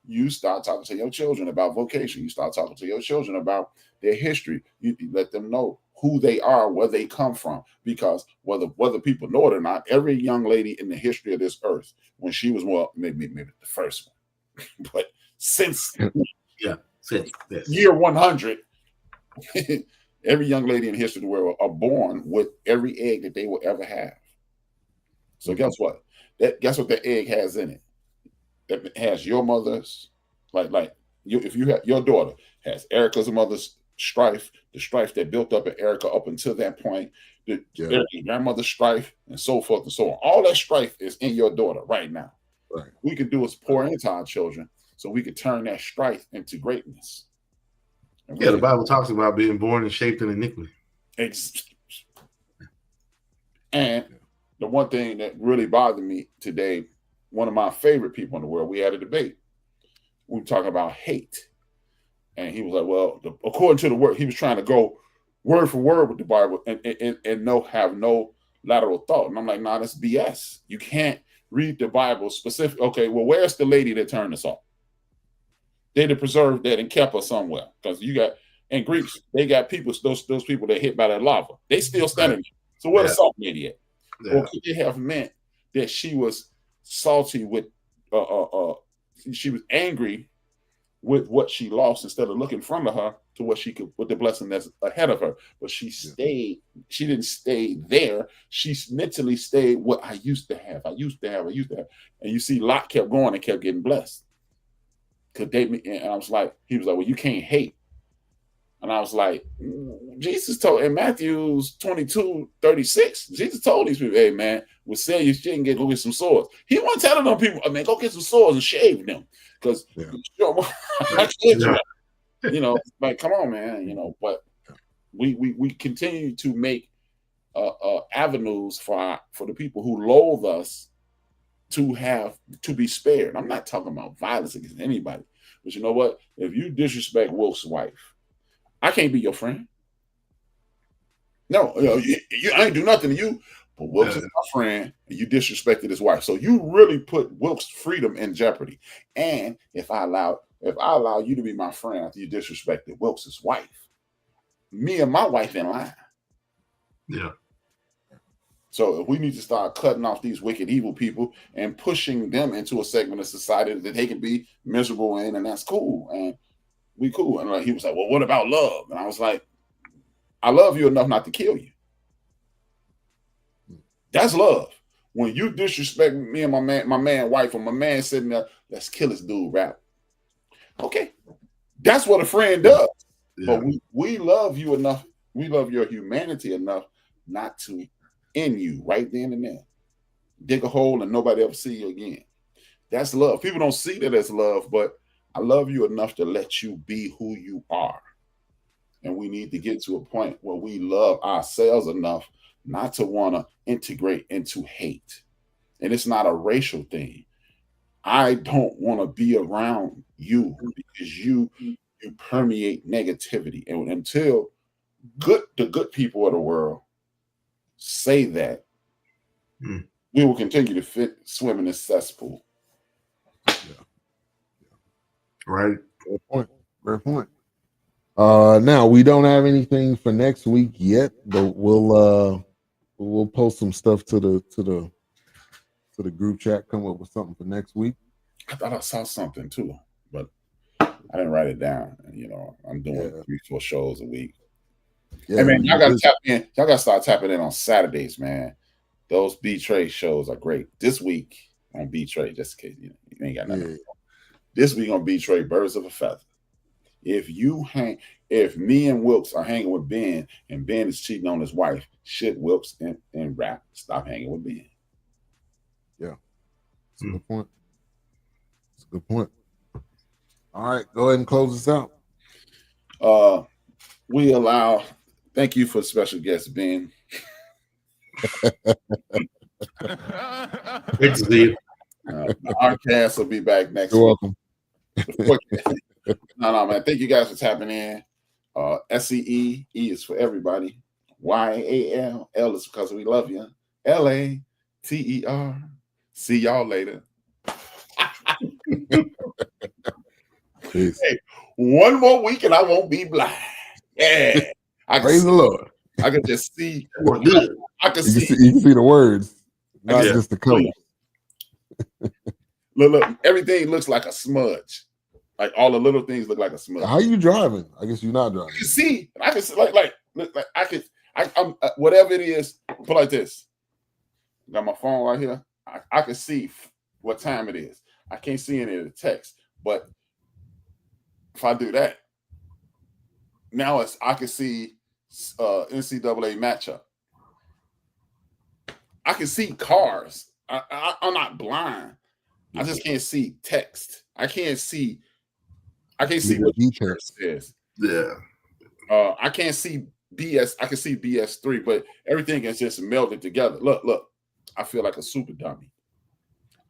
you start talking to your children about vocation. You start talking to your children about their history. You let them know who they are, where they come from. Because whether people know it or not, every young lady in the history of this earth, when she was maybe the first one, but since year 100, every young lady in the history of the world are born with every egg that they will ever have. So guess what? Guess what that egg has in it? That has your mother's, if you have your daughter has Erica's mother's strife, the strife that built up in Erica up until that point, Erica's grandmother's strife, and so forth and so on. All that strife is in your daughter right now. Right. We can do is pour into our children so we can turn that strife into greatness. Yeah, the Bible talks about being born and shaped in iniquity. And the one thing that really bothered me today, one of my favorite people in the world, we had a debate. We were talking about hate. And he was like, well, according to the word, he was trying to go word for word with the Bible and have no lateral thought. And I'm like, nah, that's BS. You can't read the Bible specific. Okay, well, where's the lady that turned us off? They'd have preserved that and kept us somewhere. Because you got, in Greeks, they got people, those people that hit by that lava. They still standing there. So where the salt lady at? Yeah. Or could it have meant that she was salty with, she was angry with what she lost instead of looking in front of her to what she could, with the blessing that's ahead of her. But she stayed, she didn't stay there. She mentally stayed what I used to have. And you see, Lot kept going and kept getting blessed. And I was like, he was like, well, you can't hate. And I was like, Jesus told in Matthew's 22:36, Jesus told these people, hey man, with sell your shit and go get some swords. He wasn't telling them people, I mean, go get some swords and shave them. Because you know, like, come on, man, you know, but we continue to make avenues for the people who loathe us to be spared. I'm not talking about violence against anybody, but you know what? If you disrespect Wilk's wife, I can't be your friend. No, I ain't do nothing to you, but Wilkes is my friend, and you disrespected his wife. So you really put Wilkes' freedom in jeopardy. And if I allow you to be my friend after you disrespected Wilkes' wife, me and my wife in line. Yeah. So if we need to start cutting off these wicked, evil people and pushing them into a segment of society that they can be miserable in, and that's cool. And we cool. And he was like, well, what about love? And I was like, I love you enough not to kill you. That's love. When you disrespect me and my man wife, or my man sitting there, let's kill this dude, rap. Okay. That's what a friend does. Yeah. But we love you enough. We love your humanity enough not to end you right then and there. Dig a hole and nobody ever see you again. That's love. People don't see that as love, but I love you enough to let you be who you are. And we need to get to a point where we love ourselves enough not to want to integrate into hate. And it's not a racial thing. I don't want to be around you because you permeate negativity. And until the good people of the world say that, we will continue to swim in this cesspool. Yeah. Right. Fair point. Now we don't have anything for next week yet, but we'll post some stuff to the group chat. Come up with something for next week. I thought I saw something too, but I didn't write it down. You know, I'm doing 3-4 shows a week. Yeah, hey man, y'all gotta tap in. Y'all gotta start tapping in on Saturdays, man. Those B-Trade shows are great. This week on B-Trade, just in case you ain't got nothing. Yeah. This week on B-Trade, Birds of a Feather. If me and Wilkes are hanging with Ben and Ben is cheating on his wife, should Wilkes and Rap stop hanging with Ben? Yeah. That's a good point. That's a good point. All right, go ahead and close us out. Thank you for special guest, Ben. Good to see you. Our cast will be back next week. You're welcome. No, man. Thank you guys for tapping in. SEE, E is for everybody. YAL, L is because we love you. LATER. See y'all later. Peace. Hey, one more week and I won't be blind. Yeah. Praise the Lord. I can just see. We're good. I can You see. can see the words, not Yeah. just the colors. Look, everything looks like a smudge. Like all the little things look like a smudge. How you driving? I guess you're not driving. I can see. I can see, like I'm whatever it is. Put like this. Got my phone right here. I can see what time it is. I can't see any of the text, but if I do that, now I can see NCAA matchup. I can see cars. I'm not blind. I just can't see text. I can't see what the details says. Yeah. I can't see BS. I can see BS3, but everything is just melded together. Look. I feel like a super dummy.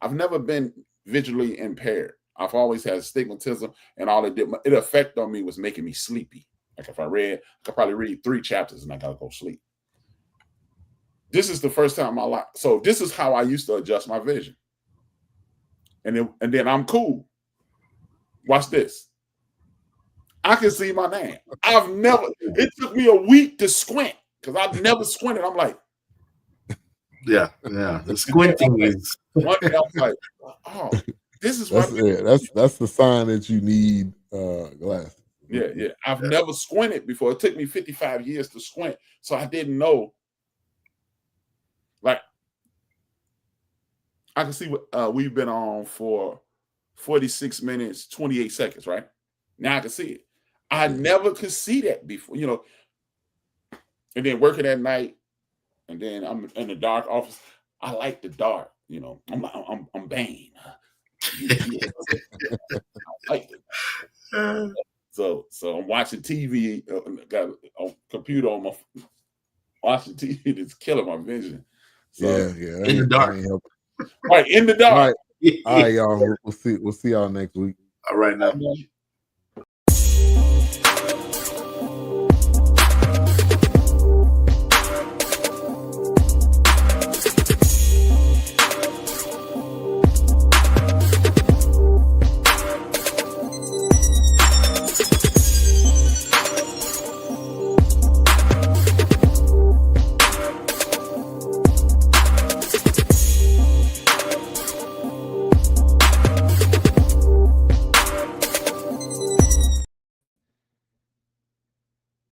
I've never been visually impaired. I've always had astigmatism, and all it effect on me was making me sleepy. Like if I could probably read 3 chapters and I gotta go sleep. This is the first time in my life. So this is how I used to adjust my vision. And then I'm cool. Watch this. I can see my name. It took me a week to squint because I've never squinted. I'm like, yeah. The squinting is one day I was like, oh, this is what that's the sign that you need glasses. Yeah. I've never squinted before. It took me 55 years to squint. So I didn't know. Like, I can see what we've been on for 46 minutes, 28 seconds, right? Now I can see it. I never could see that before, and then working at night, and then I'm in the dark office. I like the dark, I'm Bane. I like it. So I'm watching TV, got a computer on my watching TV that's killing my vision. So, yeah. In the dark. Right, in the dark. All right, y'all. We'll see y'all next week. All right now.